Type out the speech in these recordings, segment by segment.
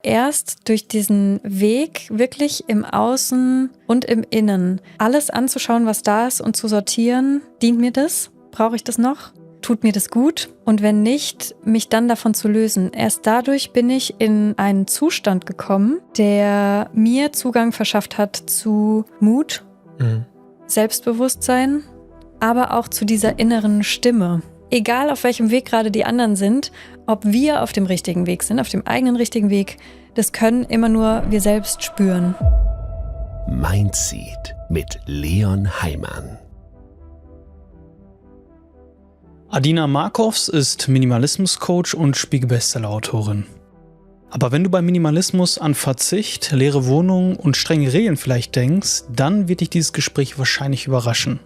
erst durch diesen Weg wirklich im Außen und im Innen alles anzuschauen, was da ist und zu sortieren. Dient mir das? Brauche ich das noch? Tut mir das gut? Und wenn nicht, mich dann davon zu lösen. Erst dadurch bin ich in einen Zustand gekommen, der mir Zugang verschafft hat zu Mut, Selbstbewusstsein, aber auch zu dieser inneren Stimme. Egal auf welchem Weg gerade die anderen sind, ob wir auf dem richtigen Weg sind, auf dem eigenen richtigen Weg, das können immer nur wir selbst spüren. Mindseed mit Leon Heimann. Adina Markovs ist Minimalismus-Coach und Spiegel-Bestseller-Autorin. Aber wenn du bei Minimalismus an Verzicht, leere Wohnungen und strenge Regeln vielleicht denkst, dann wird dich dieses Gespräch wahrscheinlich überraschen.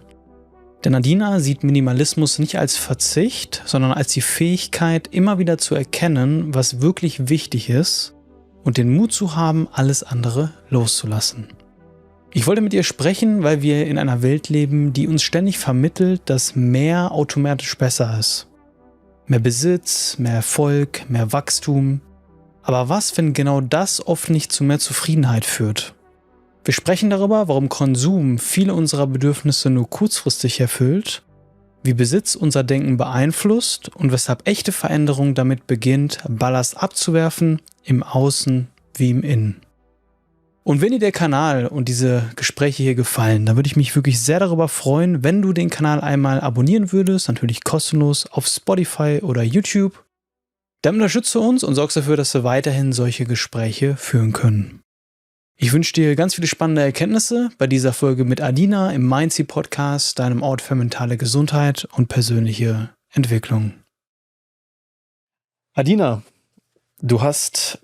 Denn Adina sieht Minimalismus nicht als Verzicht, sondern als die Fähigkeit, immer wieder zu erkennen, was wirklich wichtig ist und den Mut zu haben, alles andere loszulassen. Ich wollte mit ihr sprechen, weil wir in einer Welt leben, die uns ständig vermittelt, dass mehr automatisch besser ist. Mehr Besitz, mehr Erfolg, mehr Wachstum. Aber was, wenn genau das oft nicht zu mehr Zufriedenheit führt? Wir sprechen darüber, warum Konsum viele unserer Bedürfnisse nur kurzfristig erfüllt, wie Besitz unser Denken beeinflusst und weshalb echte Veränderung damit beginnt, Ballast abzuwerfen, im Außen wie im Innen. Und wenn dir der Kanal und diese Gespräche hier gefallen, dann würde ich mich wirklich sehr darüber freuen, wenn du den Kanal einmal abonnieren würdest, natürlich kostenlos auf Spotify oder YouTube. Dann unterstütze uns und sorgst dafür, dass wir weiterhin solche Gespräche führen können. Ich wünsche dir ganz viele spannende Erkenntnisse bei dieser Folge mit Adina im Mindseed Podcast, deinem Ort für mentale Gesundheit und persönliche Entwicklung. Adina, du hast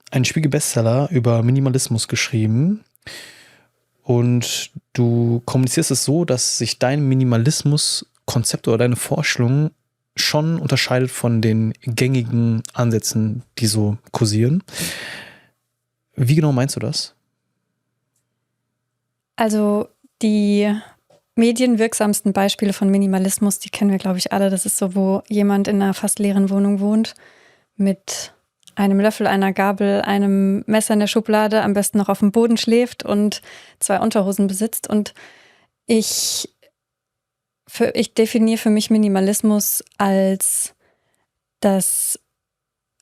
einen Spiegel-Bestseller über Minimalismus geschrieben und du kommunizierst es so, dass sich dein Minimalismus-Konzept oder deine Vorstellung schon unterscheidet von den gängigen Ansätzen, die so kursieren. Wie genau meinst du das? Also die medienwirksamsten Beispiele von Minimalismus, die kennen wir, glaube ich, alle. Das ist so, wo jemand in einer fast leeren Wohnung wohnt mit einem Löffel, einer Gabel, einem Messer in der Schublade, am besten noch auf dem Boden schläft und 2 Unterhosen besitzt. Und ich definiere für mich Minimalismus als das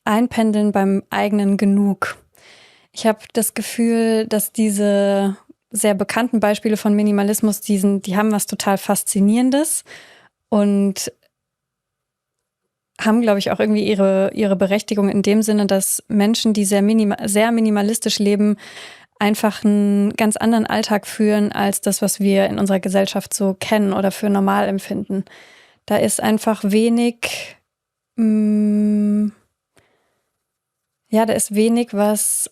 Einpendeln beim eigenen Genug. Ich habe das Gefühl, dass diese sehr bekannten Beispiele von Minimalismus, die haben was total Faszinierendes und haben, glaube ich, auch irgendwie ihre Berechtigung in dem Sinne, dass Menschen, die sehr minimalistisch leben, einfach einen ganz anderen Alltag führen als das, was wir in unserer Gesellschaft so kennen oder für normal empfinden. Da ist einfach wenig, da ist wenig, was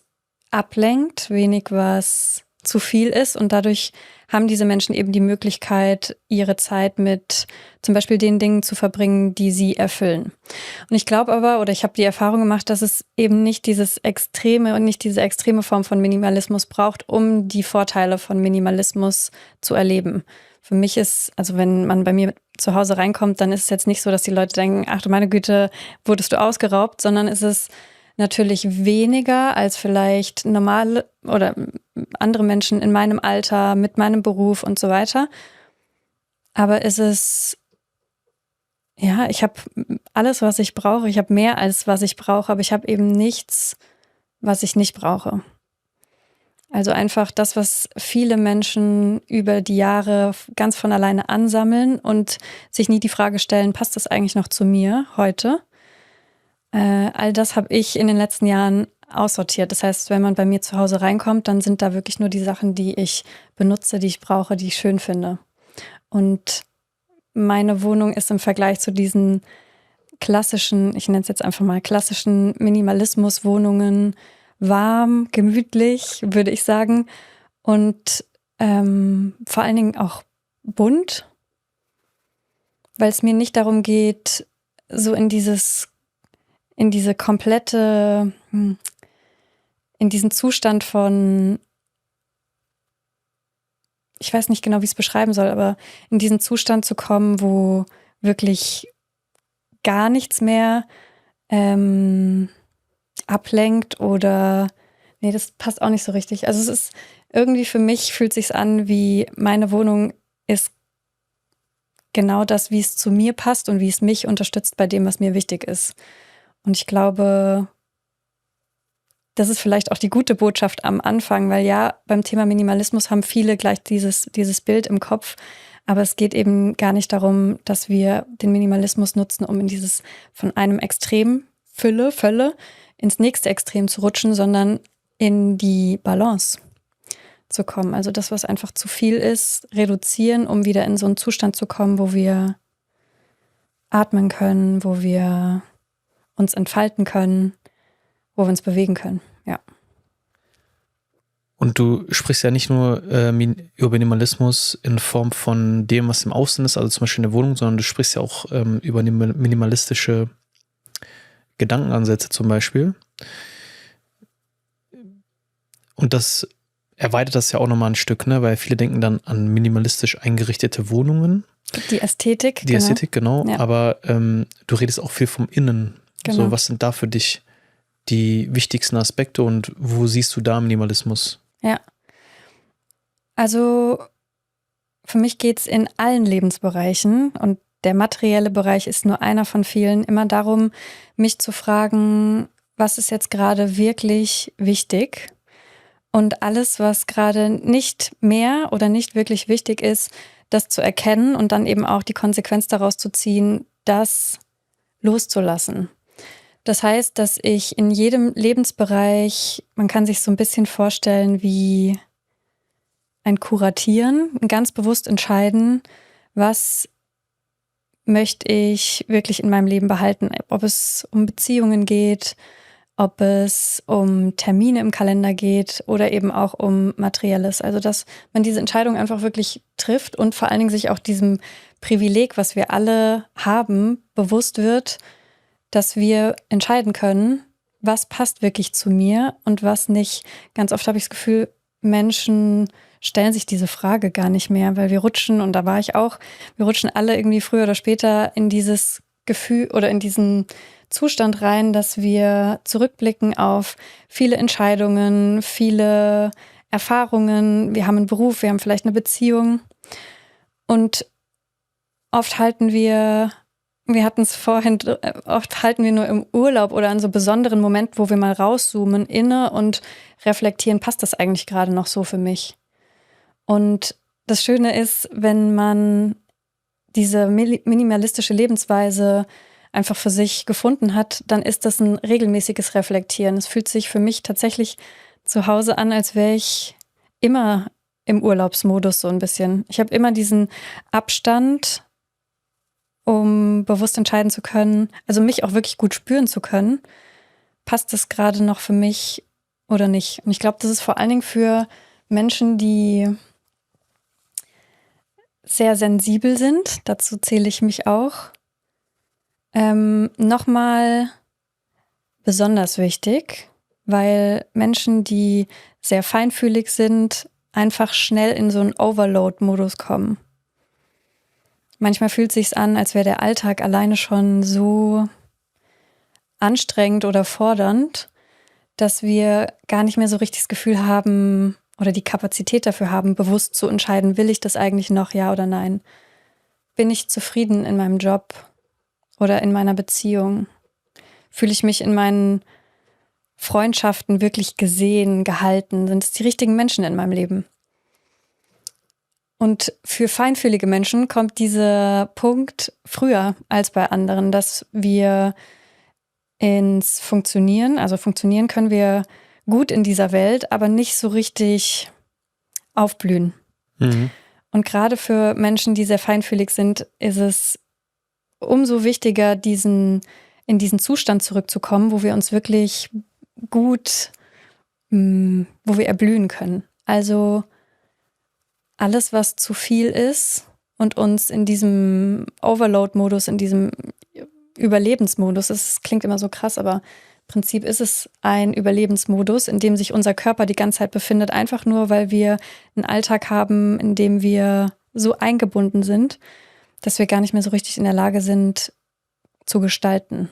ablenkt, wenig, was zu viel ist, und dadurch haben diese Menschen eben die Möglichkeit, ihre Zeit mit zum Beispiel den Dingen zu verbringen, die sie erfüllen. Und ich glaube aber, oder ich habe die Erfahrung gemacht, dass es eben nicht dieses Extreme und nicht diese extreme Form von Minimalismus braucht, um die Vorteile von Minimalismus zu erleben. Für mich ist, also wenn man bei mir zu Hause reinkommt, dann ist es jetzt nicht so, dass die Leute denken, ach du meine Güte, wurdest du ausgeraubt, sondern es ist natürlich weniger als vielleicht normale oder andere Menschen in meinem Alter, mit meinem Beruf und so weiter. Aber es ist, ja, ich habe alles, was ich brauche. Ich habe mehr als was ich brauche, aber ich habe eben nichts, was ich nicht brauche. Also einfach das, was viele Menschen über die Jahre ganz von alleine ansammeln und sich nie die Frage stellen, passt das eigentlich noch zu mir heute? All das habe ich in den letzten Jahren aussortiert. Das heißt, wenn man bei mir zu Hause reinkommt, dann sind da wirklich nur die Sachen, die ich benutze, die ich brauche, die ich schön finde. Und meine Wohnung ist im Vergleich zu diesen klassischen, ich nenne es jetzt einfach mal klassischen Minimalismus-Wohnungen, warm, gemütlich, würde ich sagen. Und vor allen Dingen auch bunt, weil es mir nicht darum geht, so in diese komplette, in diesen Zustand von, ich weiß nicht genau, wie ich es beschreiben soll, aber in diesen Zustand zu kommen, wo wirklich gar nichts mehr ablenkt oder, nee, das passt auch nicht so richtig. Also es ist irgendwie für mich fühlt sich's an wie meine Wohnung ist genau das, wie es zu mir passt und wie es mich unterstützt bei dem, was mir wichtig ist. Und ich glaube, das ist vielleicht auch die gute Botschaft am Anfang, weil ja, beim Thema Minimalismus haben viele gleich dieses Bild im Kopf. Aber es geht eben gar nicht darum, dass wir den Minimalismus nutzen, um in dieses von einem Extrem Völle, ins nächste Extrem zu rutschen, sondern in die Balance zu kommen. Also das, was einfach zu viel ist, reduzieren, um wieder in so einen Zustand zu kommen, wo wir atmen können, wo wir uns entfalten können, wo wir uns bewegen können, ja. Und du sprichst ja nicht nur über Minimalismus in Form von dem, was im Außen ist, also zum Beispiel in der Wohnung, sondern du sprichst ja auch über minimalistische Gedankenansätze zum Beispiel. Und das erweitert das ja auch nochmal ein Stück, ne? Weil viele denken dann an minimalistisch eingerichtete Wohnungen. Die Ästhetik. Die Ästhetik, genau. Ja. Aber du redest auch viel vom Innen. Genau. So, was sind da für dich die wichtigsten Aspekte und wo siehst du da Minimalismus? Ja, also für mich geht es in allen Lebensbereichen und der materielle Bereich ist nur einer von vielen, immer darum, mich zu fragen, was ist jetzt gerade wirklich wichtig? Und alles, was gerade nicht mehr oder nicht wirklich wichtig ist, das zu erkennen und dann eben auch die Konsequenz daraus zu ziehen, das loszulassen. Das heißt, dass ich in jedem Lebensbereich, man kann sich so ein bisschen vorstellen wie ein Kuratieren, ganz bewusst entscheiden, was möchte ich wirklich in meinem Leben behalten, ob es um Beziehungen geht, ob es um Termine im Kalender geht oder eben auch um Materielles. Also dass man diese Entscheidung einfach wirklich trifft und vor allen Dingen sich auch diesem Privileg, was wir alle haben, bewusst wird, dass wir entscheiden können, was passt wirklich zu mir und was nicht. Ganz oft habe ich das Gefühl, Menschen stellen sich diese Frage gar nicht mehr, weil wir rutschen, und da war ich auch, wir rutschen alle irgendwie früher oder später in dieses Gefühl oder in diesen Zustand rein, dass wir zurückblicken auf viele Entscheidungen, viele Erfahrungen. Wir haben einen Beruf, wir haben vielleicht eine Beziehung und oft halten wir hatten es vorhin, oft halten wir nur im Urlaub oder an so besonderen Momenten, wo wir mal rauszoomen, inne und reflektieren, passt das eigentlich gerade noch so für mich? Und das Schöne ist, wenn man diese minimalistische Lebensweise einfach für sich gefunden hat, dann ist das ein regelmäßiges Reflektieren. Es fühlt sich für mich tatsächlich zu Hause an, als wäre ich immer im Urlaubsmodus so ein bisschen. Ich habe immer diesen Abstand, um bewusst entscheiden zu können, also mich auch wirklich gut spüren zu können, passt das gerade noch für mich oder nicht. Und ich glaube, das ist vor allen Dingen für Menschen, die sehr sensibel sind, dazu zähle ich mich auch, nochmal besonders wichtig, weil Menschen, die sehr feinfühlig sind, einfach schnell in so einen Overload-Modus kommen. Manchmal fühlt es sich an, als wäre der Alltag alleine schon so anstrengend oder fordernd, dass wir gar nicht mehr so richtig das Gefühl haben oder die Kapazität dafür haben, bewusst zu entscheiden, will ich das eigentlich noch, ja oder nein? Bin ich zufrieden in meinem Job oder in meiner Beziehung? Fühle ich mich in meinen Freundschaften wirklich gesehen, gehalten? Sind es die richtigen Menschen in meinem Leben? Und für feinfühlige Menschen kommt dieser Punkt früher als bei anderen, dass wir ins Funktionieren, also funktionieren können wir gut in dieser Welt, aber nicht so richtig aufblühen. Mhm. Und gerade für Menschen, die sehr feinfühlig sind, ist es umso wichtiger, in diesen Zustand zurückzukommen, wo wir uns wirklich gut, wo wir erblühen können. Also alles, was zu viel ist und uns in diesem Overload-Modus, in diesem Überlebensmodus, es klingt immer so krass, aber im Prinzip ist es ein Überlebensmodus, in dem sich unser Körper die ganze Zeit befindet, einfach nur, weil wir einen Alltag haben, in dem wir so eingebunden sind, dass wir gar nicht mehr so richtig in der Lage sind, zu gestalten.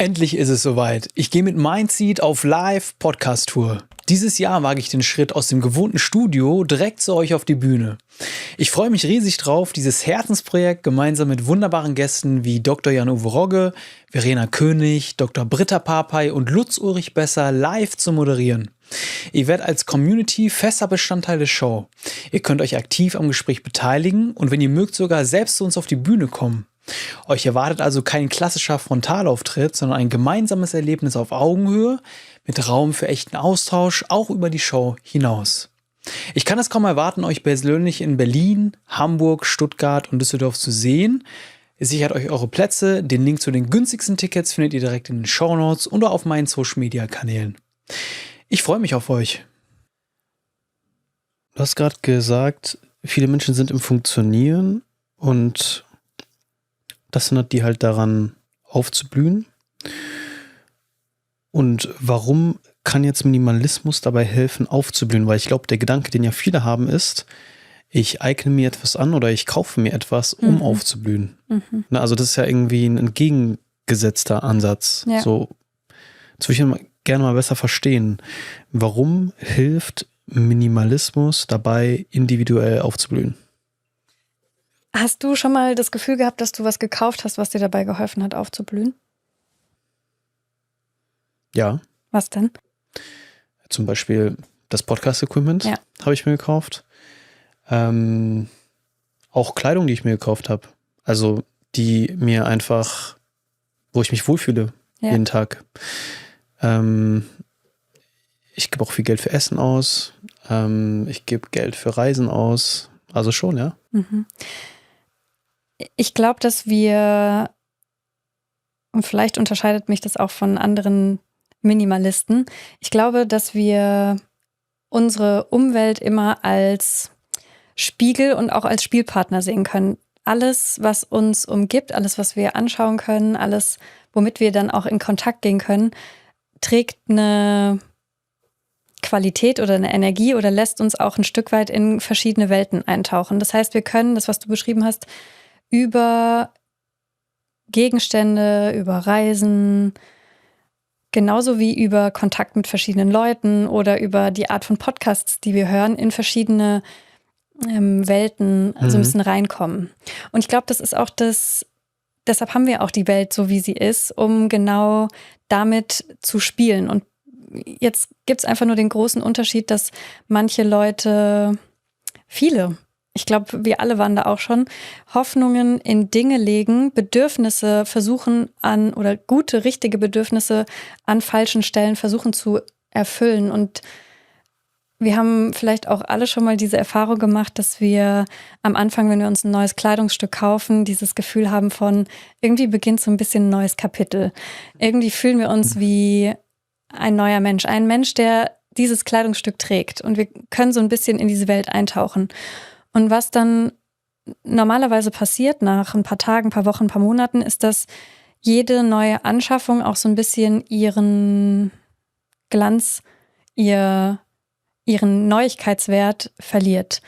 Endlich ist es soweit. Ich gehe mit Mindseed auf Live-Podcast-Tour. Dieses Jahr wage ich den Schritt aus dem gewohnten Studio direkt zu euch auf die Bühne. Ich freue mich riesig drauf, dieses Herzensprojekt gemeinsam mit wunderbaren Gästen wie Dr. Jan-Uwe Rogge, Verena König, Dr. Britta Papay und Lutz Ulrich Besser live zu moderieren. Ihr werdet als Community fester Bestandteil der Show. Ihr könnt euch aktiv am Gespräch beteiligen und wenn ihr mögt, sogar selbst zu uns auf die Bühne kommen. Euch erwartet also kein klassischer Frontalauftritt, sondern ein gemeinsames Erlebnis auf Augenhöhe mit Raum für echten Austausch, auch über die Show hinaus. Ich kann es kaum erwarten, euch persönlich in Berlin, Hamburg, Stuttgart und Düsseldorf zu sehen. Ihr sichert euch eure Plätze, den Link zu den günstigsten Tickets findet ihr direkt in den Shownotes oder auf meinen Social-Media-Kanälen. Ich freue mich auf euch. Du hast gerade gesagt, viele Menschen sind im Funktionieren und das hindert die halt daran aufzublühen. Und warum kann jetzt Minimalismus dabei helfen, aufzublühen? Weil ich glaube, der Gedanke, den ja viele haben, ist, ich eigne mir etwas an oder ich kaufe mir etwas, um aufzublühen. Na, also das ist ja irgendwie ein entgegengesetzter Ansatz. Ja. So, das würde ich gerne mal besser verstehen. Warum hilft Minimalismus dabei, individuell aufzublühen? Hast du schon mal das Gefühl gehabt, dass du was gekauft hast, was dir dabei geholfen hat, aufzublühen? Ja. Was denn? Zum Beispiel das Podcast-Equipment habe ich mir gekauft. Auch Kleidung, die ich mir gekauft habe. Also die mir einfach, wo ich mich wohlfühle, jeden Tag. Ich gebe auch viel Geld für Essen aus. Ich gebe Geld für Reisen aus. Also schon, ja. Ich glaube, dass wir, und vielleicht unterscheidet mich das auch von anderen Minimalisten, ich glaube, dass wir unsere Umwelt immer als Spiegel und auch als Spielpartner sehen können. Alles, was uns umgibt, alles, was wir anschauen können, alles, womit wir dann auch in Kontakt gehen können, trägt eine Qualität oder eine Energie oder lässt uns auch ein Stück weit in verschiedene Welten eintauchen. Das heißt, wir können das, was du beschrieben hast, über Gegenstände, über Reisen, genauso wie über Kontakt mit verschiedenen Leuten oder über die Art von Podcasts, die wir hören, in verschiedene Welten so ein bisschen reinkommen. Und ich glaube, das ist auch deshalb haben wir auch die Welt so, wie sie ist, um genau damit zu spielen. Und jetzt gibt es einfach nur den großen Unterschied, dass manche Leute, ich glaube, wir alle waren da auch schon, Hoffnungen in Dinge legen, Bedürfnisse versuchen oder gute, richtige Bedürfnisse an falschen Stellen versuchen zu erfüllen. Und wir haben vielleicht auch alle schon mal diese Erfahrung gemacht, dass wir am Anfang, wenn wir uns ein neues Kleidungsstück kaufen, dieses Gefühl haben von, irgendwie beginnt so ein bisschen ein neues Kapitel. Irgendwie fühlen wir uns wie ein neuer Mensch. Ein Mensch, der dieses Kleidungsstück trägt. Und wir können so ein bisschen in diese Welt eintauchen. Und was dann normalerweise passiert nach ein paar Tagen, ein paar Wochen, ein paar Monaten, ist, dass jede neue Anschaffung auch so ein bisschen ihren Glanz, ihren Neuigkeitswert verliert.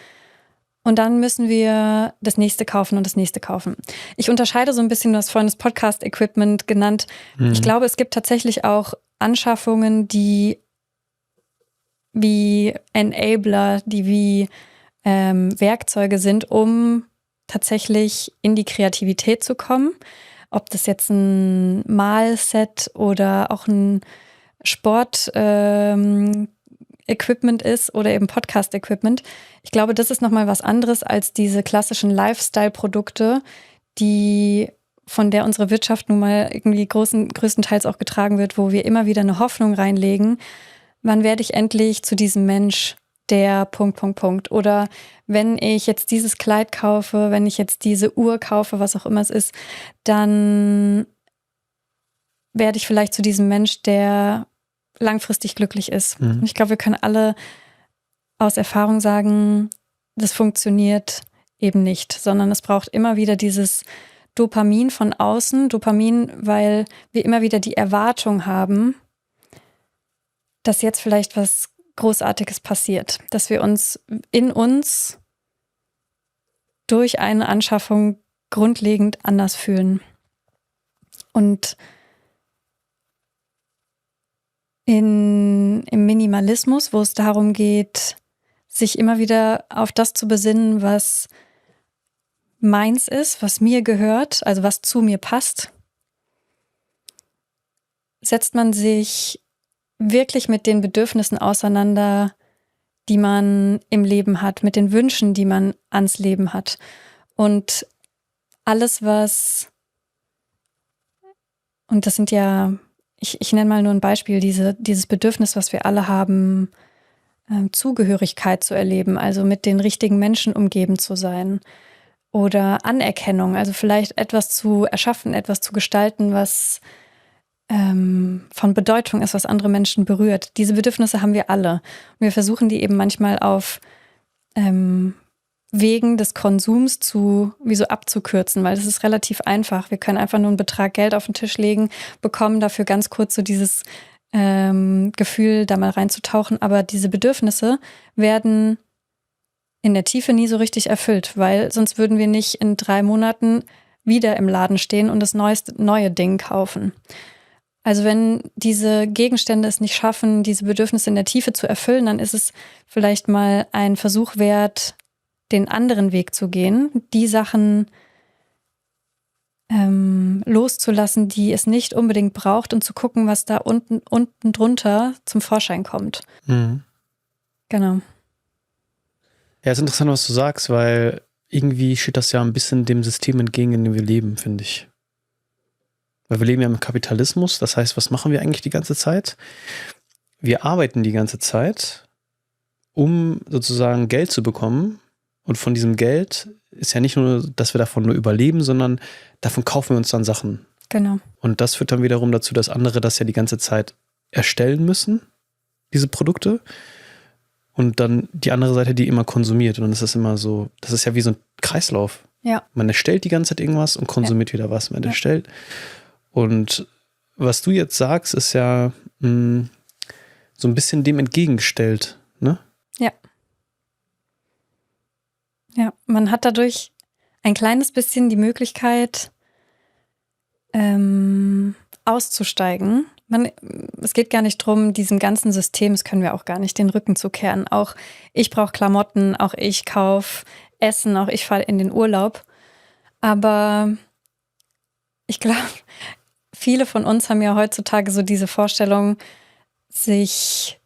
Und dann müssen wir das nächste kaufen und das nächste kaufen. Ich unterscheide so ein bisschen, du hast vorhin das Podcast-Equipment genannt. Ich glaube, es gibt tatsächlich auch Anschaffungen, die wie Enabler, die wie Werkzeuge sind, um tatsächlich in die Kreativität zu kommen. Ob das jetzt ein Malset oder auch ein Sport-Equipment ist oder eben Podcast-Equipment. Ich glaube, das ist nochmal was anderes als diese klassischen Lifestyle-Produkte, von der unsere Wirtschaft nun mal irgendwie größtenteils auch getragen wird, wo wir immer wieder eine Hoffnung reinlegen. Wann werde ich endlich zu diesem Mensch, der ... Oder wenn ich jetzt dieses Kleid kaufe, wenn ich jetzt diese Uhr kaufe, was auch immer es ist, dann werde ich vielleicht zu diesem Mensch, der langfristig glücklich ist. Und ich glaube, wir können alle aus Erfahrung sagen, das funktioniert eben nicht, sondern es braucht immer wieder dieses Dopamin von außen. Dopamin, weil wir immer wieder die Erwartung haben, dass jetzt vielleicht was Großartiges passiert, dass wir uns durch eine Anschaffung grundlegend anders fühlen. Und Im Minimalismus, wo es darum geht, sich immer wieder auf das zu besinnen, was meins ist, was mir gehört, also was zu mir passt, setzt man sich wirklich mit den Bedürfnissen auseinander, die man im Leben hat, mit den Wünschen, die man ans Leben hat. Und alles, und das sind ja, ich nenne mal nur ein Beispiel, dieses Bedürfnis, was wir alle haben, Zugehörigkeit zu erleben, also mit den richtigen Menschen umgeben zu sein. Oder Anerkennung, also vielleicht etwas zu erschaffen, etwas zu gestalten, was von Bedeutung ist, was andere Menschen berührt. Diese Bedürfnisse haben wir alle. Und wir versuchen die eben manchmal auf Wegen des Konsums wie so abzukürzen, weil das ist relativ einfach. Wir können einfach nur einen Betrag Geld auf den Tisch legen, bekommen dafür ganz kurz so dieses Gefühl, da mal reinzutauchen. Aber diese Bedürfnisse werden in der Tiefe nie so richtig erfüllt, weil sonst würden wir nicht in 3 Monaten wieder im Laden stehen und das neue Ding kaufen. Also wenn diese Gegenstände es nicht schaffen, diese Bedürfnisse in der Tiefe zu erfüllen, dann ist es vielleicht mal ein Versuch wert, den anderen Weg zu gehen, die Sachen loszulassen, die es nicht unbedingt braucht und zu gucken, was da unten drunter zum Vorschein kommt. Mhm. Genau. Ja, ist interessant, was du sagst, weil irgendwie steht das ja ein bisschen dem System entgegen, in dem wir leben, finde ich. Weil wir leben ja im Kapitalismus, das heißt, was machen wir eigentlich die ganze Zeit? Wir arbeiten die ganze Zeit, um sozusagen Geld zu bekommen. Und von diesem Geld ist ja nicht nur, dass wir davon nur überleben, sondern davon kaufen wir uns dann Sachen. Genau. Und das führt dann wiederum dazu, dass andere das ja die ganze Zeit erstellen müssen, diese Produkte. Und dann die andere Seite, die immer konsumiert. Und dann ist das immer so, das ist ja wie so ein Kreislauf. Ja. Man erstellt die ganze Zeit irgendwas und konsumiert wieder was. Man erstellt. Und was du jetzt sagst, ist ja so ein bisschen dem entgegengestellt, ne? Ja. Ja, man hat dadurch ein kleines bisschen die Möglichkeit, auszusteigen. Es geht gar nicht darum, diesem ganzen System, das können wir auch gar nicht, den Rücken zu kehren. Auch ich brauche Klamotten, auch ich kaufe Essen, auch ich fahre in den Urlaub. Aber ich glaube, viele von uns haben ja heutzutage so diese Vorstellung, sich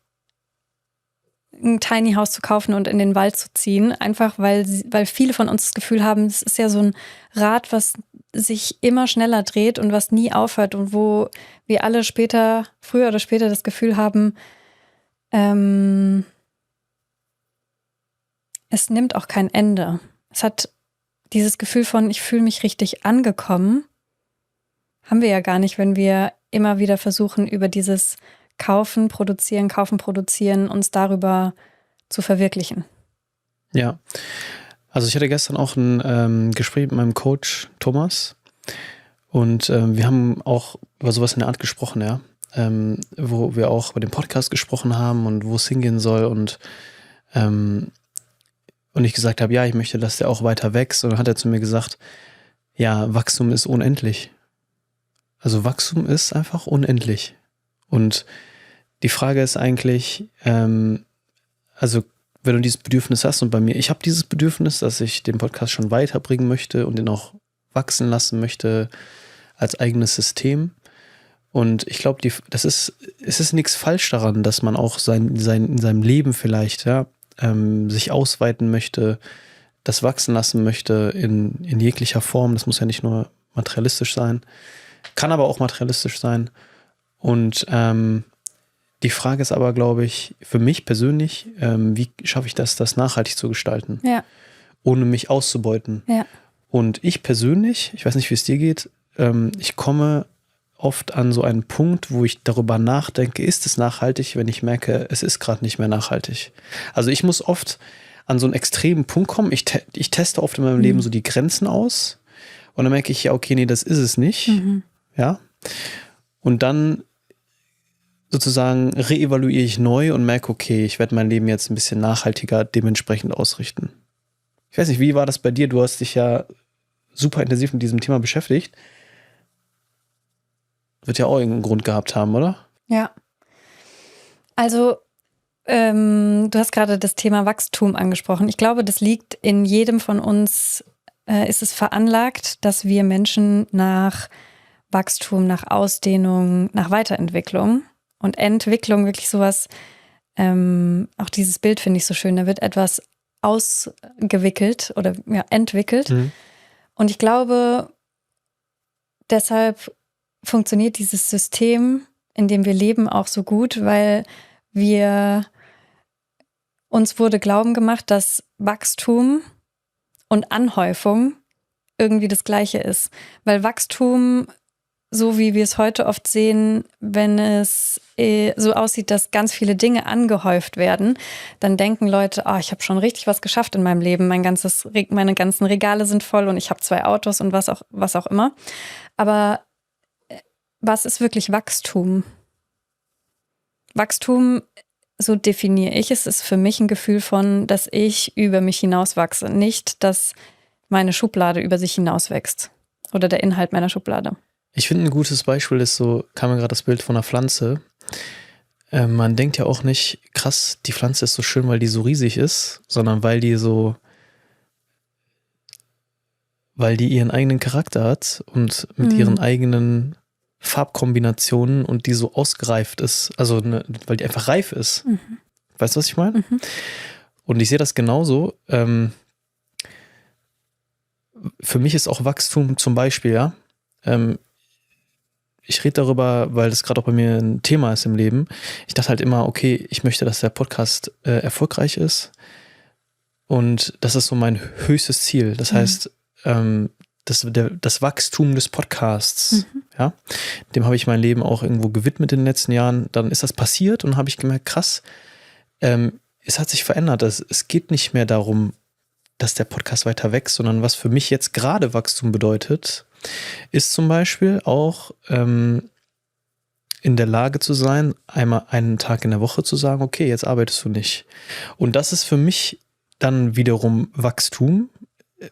ein Tiny House zu kaufen und in den Wald zu ziehen. Einfach, weil viele von uns das Gefühl haben, es ist ja so ein Rad, was sich immer schneller dreht und was nie aufhört und wo wir alle früher oder später das Gefühl haben, es nimmt auch kein Ende. Es hat dieses Gefühl von, ich fühle mich richtig angekommen, haben wir ja gar nicht, wenn wir immer wieder versuchen, über dieses kaufen, produzieren, uns darüber zu verwirklichen. Ja, also ich hatte gestern auch ein Gespräch mit meinem Coach Thomas und wir haben auch über sowas in der Art gesprochen, ja, wo wir auch über den Podcast gesprochen haben und wo es hingehen soll und ich gesagt habe, ja, ich möchte, dass der auch weiter wächst und dann hat er zu mir gesagt, ja, Wachstum ist unendlich. Also Wachstum ist einfach unendlich. Und die Frage ist eigentlich, also wenn du dieses Bedürfnis hast und bei mir, ich habe dieses Bedürfnis, dass ich den Podcast schon weiterbringen möchte und den auch wachsen lassen möchte als eigenes System. Und ich glaube, es ist nichts falsch daran, dass man auch in seinem Leben vielleicht sich ausweiten möchte, das wachsen lassen möchte in jeglicher Form. Das muss ja nicht nur materialistisch sein, kann aber auch materialistisch sein. Und die Frage ist aber, glaube ich, für mich persönlich, wie schaffe ich das nachhaltig zu gestalten, ohne mich auszubeuten. Ja. Und ich persönlich, ich weiß nicht, wie es dir geht, ich komme oft an so einen Punkt, wo ich darüber nachdenke, ist es nachhaltig, wenn ich merke, es ist gerade nicht mehr nachhaltig. Also ich muss oft an so einen extremen Punkt kommen. Ich teste oft in meinem Leben so die Grenzen aus und dann merke ich, ja, okay, nee, das ist es nicht. Ja. Und dann sozusagen reevaluiere ich neu und merke, okay, ich werde mein Leben jetzt ein bisschen nachhaltiger dementsprechend ausrichten. Ich weiß nicht, wie war das bei dir? Du hast dich ja super intensiv mit diesem Thema beschäftigt. Wird ja auch irgendeinen Grund gehabt haben, oder? Ja. Also, du hast gerade das Thema Wachstum angesprochen. Ich glaube, das liegt in jedem von uns, ist es veranlagt, dass wir Menschen nach Wachstum, nach Ausdehnung, nach Weiterentwicklung und Entwicklung, wirklich sowas, auch dieses Bild finde ich so schön, da wird etwas ausgewickelt oder ja, entwickelt. Und ich glaube, deshalb funktioniert dieses System, in dem wir leben, auch so gut, weil uns wurde glauben gemacht, dass Wachstum und Anhäufung irgendwie das Gleiche ist. Weil Wachstum, so wie wir es heute oft sehen, wenn es so aussieht, dass ganz viele Dinge angehäuft werden, dann denken Leute, ich habe schon richtig was geschafft in meinem Leben. Meine ganzen Regale sind voll und ich habe 2 Autos und was auch immer. Aber was ist wirklich Wachstum? Wachstum, so definiere ich es, ist für mich ein Gefühl von, dass ich über mich hinaus wachse. Nicht, dass meine Schublade über sich hinaus wächst oder der Inhalt meiner Schublade. Ich finde, ein gutes Beispiel ist so, kam mir gerade das Bild von einer Pflanze. Man denkt ja auch nicht, krass, die Pflanze ist so schön, weil die so riesig ist, sondern weil die ihren eigenen Charakter hat und mit ihren eigenen Farbkombinationen und die so ausgereift ist, also weil die einfach reif ist. Weißt du, was ich meine? Und ich sehe das genauso. Für mich ist auch Wachstum zum Beispiel, ja. Ich rede darüber, weil das gerade auch bei mir ein Thema ist im Leben. Ich dachte halt immer, okay, ich möchte, dass der Podcast erfolgreich und das ist so mein höchstes Ziel. Das heißt, das Wachstum des Podcasts, ja, dem habe ich mein Leben auch irgendwo gewidmet in den letzten Jahren. Dann ist das passiert und habe ich gemerkt, krass, es hat sich verändert. Es geht nicht mehr darum, dass der Podcast weiter wächst, sondern was für mich jetzt gerade Wachstum bedeutet, ist zum Beispiel auch in der Lage zu sein, einmal einen Tag in der Woche zu sagen, okay, jetzt arbeitest du nicht. Und das ist für mich dann wiederum Wachstum.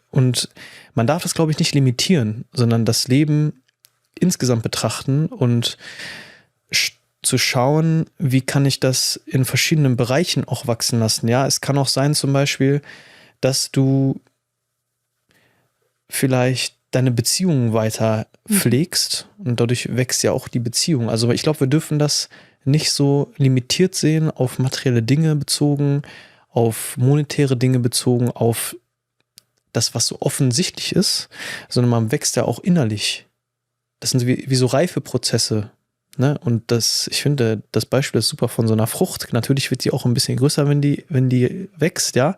Und man darf das, glaube ich, nicht limitieren, sondern das Leben insgesamt betrachten und zu schauen, wie kann ich das in verschiedenen Bereichen auch wachsen lassen. Ja, es kann auch sein zum Beispiel, dass du vielleicht deine Beziehungen weiter pflegst und dadurch wächst ja auch die Beziehung. Also ich glaube, wir dürfen das nicht so limitiert sehen, auf materielle Dinge bezogen, auf monetäre Dinge bezogen, auf das, was so offensichtlich ist, sondern man wächst ja auch innerlich. Das sind wie so reife Prozesse. Ne? Und ich finde, das Beispiel ist super von so einer Frucht. Natürlich wird die auch ein bisschen größer, wenn die wächst, ja.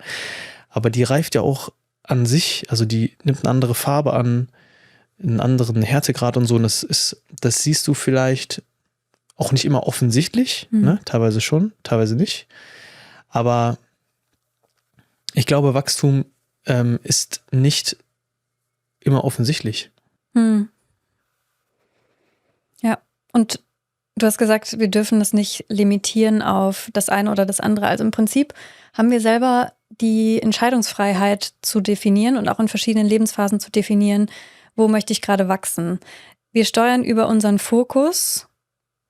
Aber die reift ja auch an sich, also die nimmt eine andere Farbe an, einen anderen Härtegrad und so. Und das siehst du vielleicht auch nicht immer offensichtlich, ne? Teilweise schon, teilweise nicht. Aber ich glaube, Wachstum ist nicht immer offensichtlich. Ja, und du hast gesagt, wir dürfen das nicht limitieren auf das eine oder das andere. Also im Prinzip haben wir selber die Entscheidungsfreiheit zu definieren und auch in verschiedenen Lebensphasen zu definieren, wo möchte ich gerade wachsen. Wir steuern über unseren Fokus.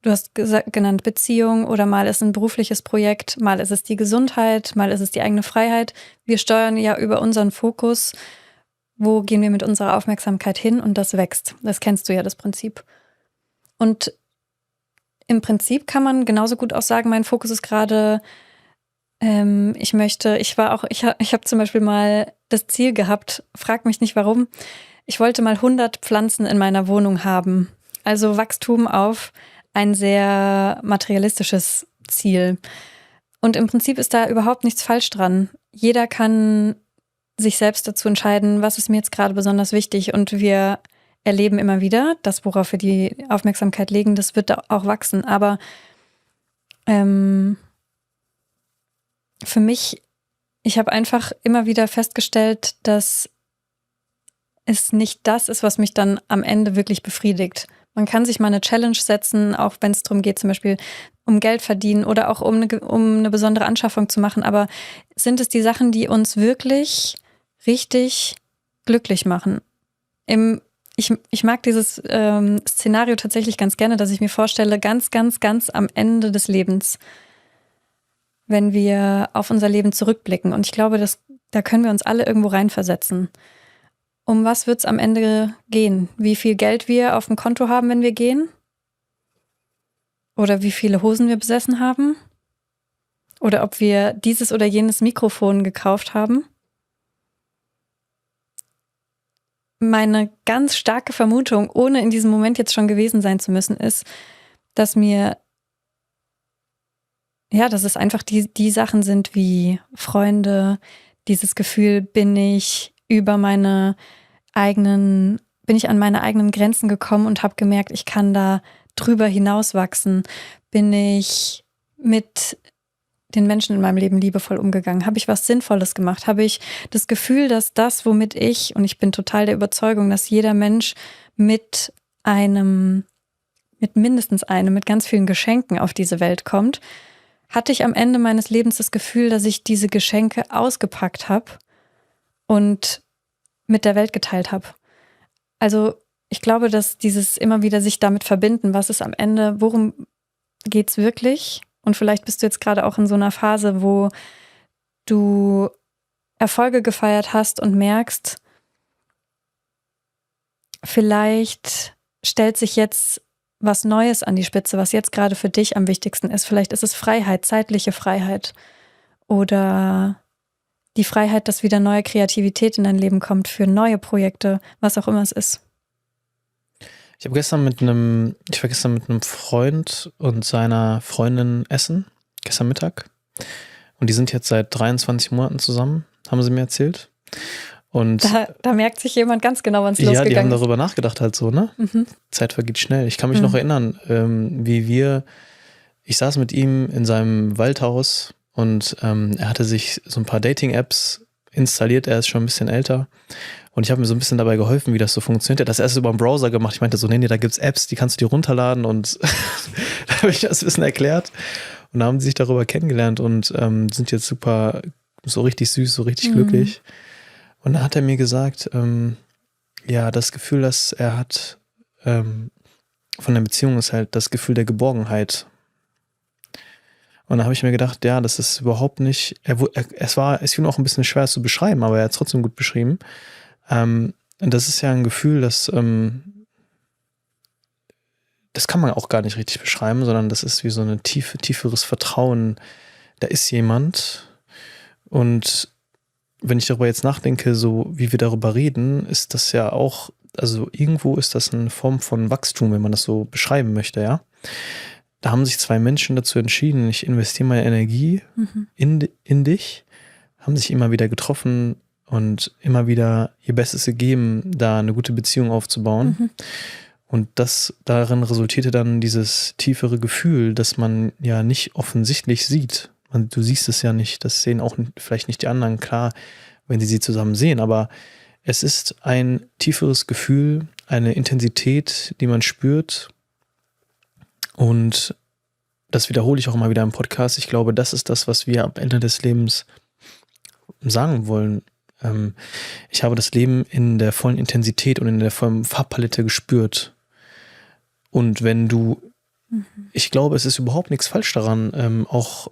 Du hast genannt Beziehung oder mal ist ein berufliches Projekt, mal ist es die Gesundheit, mal ist es die eigene Freiheit. Wir steuern ja über unseren Fokus, wo gehen wir mit unserer Aufmerksamkeit hin und das wächst. Das kennst du ja, das Prinzip. Und im Prinzip kann man genauso gut auch sagen, mein Fokus ist gerade, ich habe zum Beispiel mal das Ziel gehabt, frag mich nicht warum, ich wollte mal 100 Pflanzen in meiner Wohnung haben. Also Wachstum auf ein sehr materialistisches Ziel. Und im Prinzip ist da überhaupt nichts falsch dran. Jeder kann sich selbst dazu entscheiden, was ist mir jetzt gerade besonders wichtig. Und wir erleben immer wieder, das, worauf wir die Aufmerksamkeit legen, das wird auch wachsen. Aber für mich, ich habe einfach immer wieder festgestellt, dass es nicht das ist, was mich dann am Ende wirklich befriedigt. Man kann sich mal eine Challenge setzen, auch wenn es darum geht, zum Beispiel um Geld verdienen oder auch um eine besondere Anschaffung zu machen. Aber sind es die Sachen, die uns wirklich richtig glücklich machen? Ich mag dieses Szenario tatsächlich ganz gerne, dass ich mir vorstelle, ganz, ganz, ganz am Ende des Lebens wenn wir auf unser Leben zurückblicken. Und ich glaube, da können wir uns alle irgendwo reinversetzen. Um was wird es am Ende gehen? Wie viel Geld wir auf dem Konto haben, wenn wir gehen? Oder wie viele Hosen wir besessen haben? Oder ob wir dieses oder jenes Mikrofon gekauft haben? Meine ganz starke Vermutung, ohne in diesem Moment jetzt schon gewesen sein zu müssen, ist, dass es einfach die Sachen sind wie Freunde, dieses Gefühl, bin ich an meine eigenen Grenzen gekommen und habe gemerkt, ich kann da drüber hinauswachsen. Bin ich mit den Menschen in meinem Leben liebevoll umgegangen? Habe ich was Sinnvolles gemacht? Habe ich das Gefühl, dass das, womit und ich bin total der Überzeugung, dass jeder Mensch mit mindestens einem, mit ganz vielen Geschenken auf diese Welt kommt, hatte ich am Ende meines Lebens das Gefühl, dass ich diese Geschenke ausgepackt habe und mit der Welt geteilt habe. Also ich glaube, dass dieses immer wieder sich damit verbinden, was ist am Ende, worum geht's wirklich? Und vielleicht bist du jetzt gerade auch in so einer Phase, wo du Erfolge gefeiert hast und merkst, vielleicht stellt sich jetzt was Neues an die Spitze, was jetzt gerade für dich am wichtigsten ist. Vielleicht ist es Freiheit, zeitliche Freiheit oder die Freiheit, dass wieder neue Kreativität in dein Leben kommt für neue Projekte, was auch immer es ist. Ich war gestern mit einem Freund und seiner Freundin essen, gestern Mittag. Und die sind jetzt seit 23 Monaten zusammen, haben sie mir erzählt. Und da merkt sich jemand ganz genau, wann es losgegangen ist. Ja, die haben darüber nachgedacht halt so, ne? Mhm. Zeit vergeht schnell. Ich kann mich noch erinnern, ich saß mit ihm in seinem Waldhaus und er hatte sich so ein paar Dating-Apps installiert, er ist schon ein bisschen älter. Und ich habe mir so ein bisschen dabei geholfen, wie das so funktioniert. Er hat das erst über den Browser gemacht. Ich meinte so, nee, da gibt's Apps, die kannst du dir runterladen. Und da habe ich das ein bisschen erklärt. Und da haben sie sich darüber kennengelernt und sind jetzt so richtig süß, so richtig glücklich. Und dann hat er mir gesagt, das Gefühl, das er hat von der Beziehung ist halt das Gefühl der Geborgenheit. Und da habe ich mir gedacht, ja, das ist überhaupt nicht, es fiel mir auch ein bisschen schwer es zu beschreiben, aber er hat es trotzdem gut beschrieben. Das ist ja ein Gefühl, das kann man auch gar nicht richtig beschreiben, sondern das ist wie so ein tieferes Vertrauen. Da ist jemand. Und wenn ich darüber jetzt nachdenke, so wie wir darüber reden, ist das ja auch, also irgendwo ist das eine Form von Wachstum, wenn man das so beschreiben möchte, ja. Da haben sich zwei Menschen dazu entschieden, ich investiere meine Energie in dich, haben sich immer wieder getroffen und immer wieder ihr Bestes gegeben, da eine gute Beziehung aufzubauen. Und darin resultierte dann dieses tiefere Gefühl, das man ja nicht offensichtlich sieht. Du siehst es ja nicht, das sehen auch vielleicht nicht die anderen, klar, wenn sie zusammen sehen, aber es ist ein tieferes Gefühl, eine Intensität, die man spürt. Und das wiederhole ich auch immer wieder im Podcast. Ich glaube, das ist das, was wir am Ende des Lebens sagen wollen. Ich habe das Leben in der vollen Intensität und in der vollen Farbpalette gespürt. Und wenn ich glaube, es ist überhaupt nichts falsch daran, auch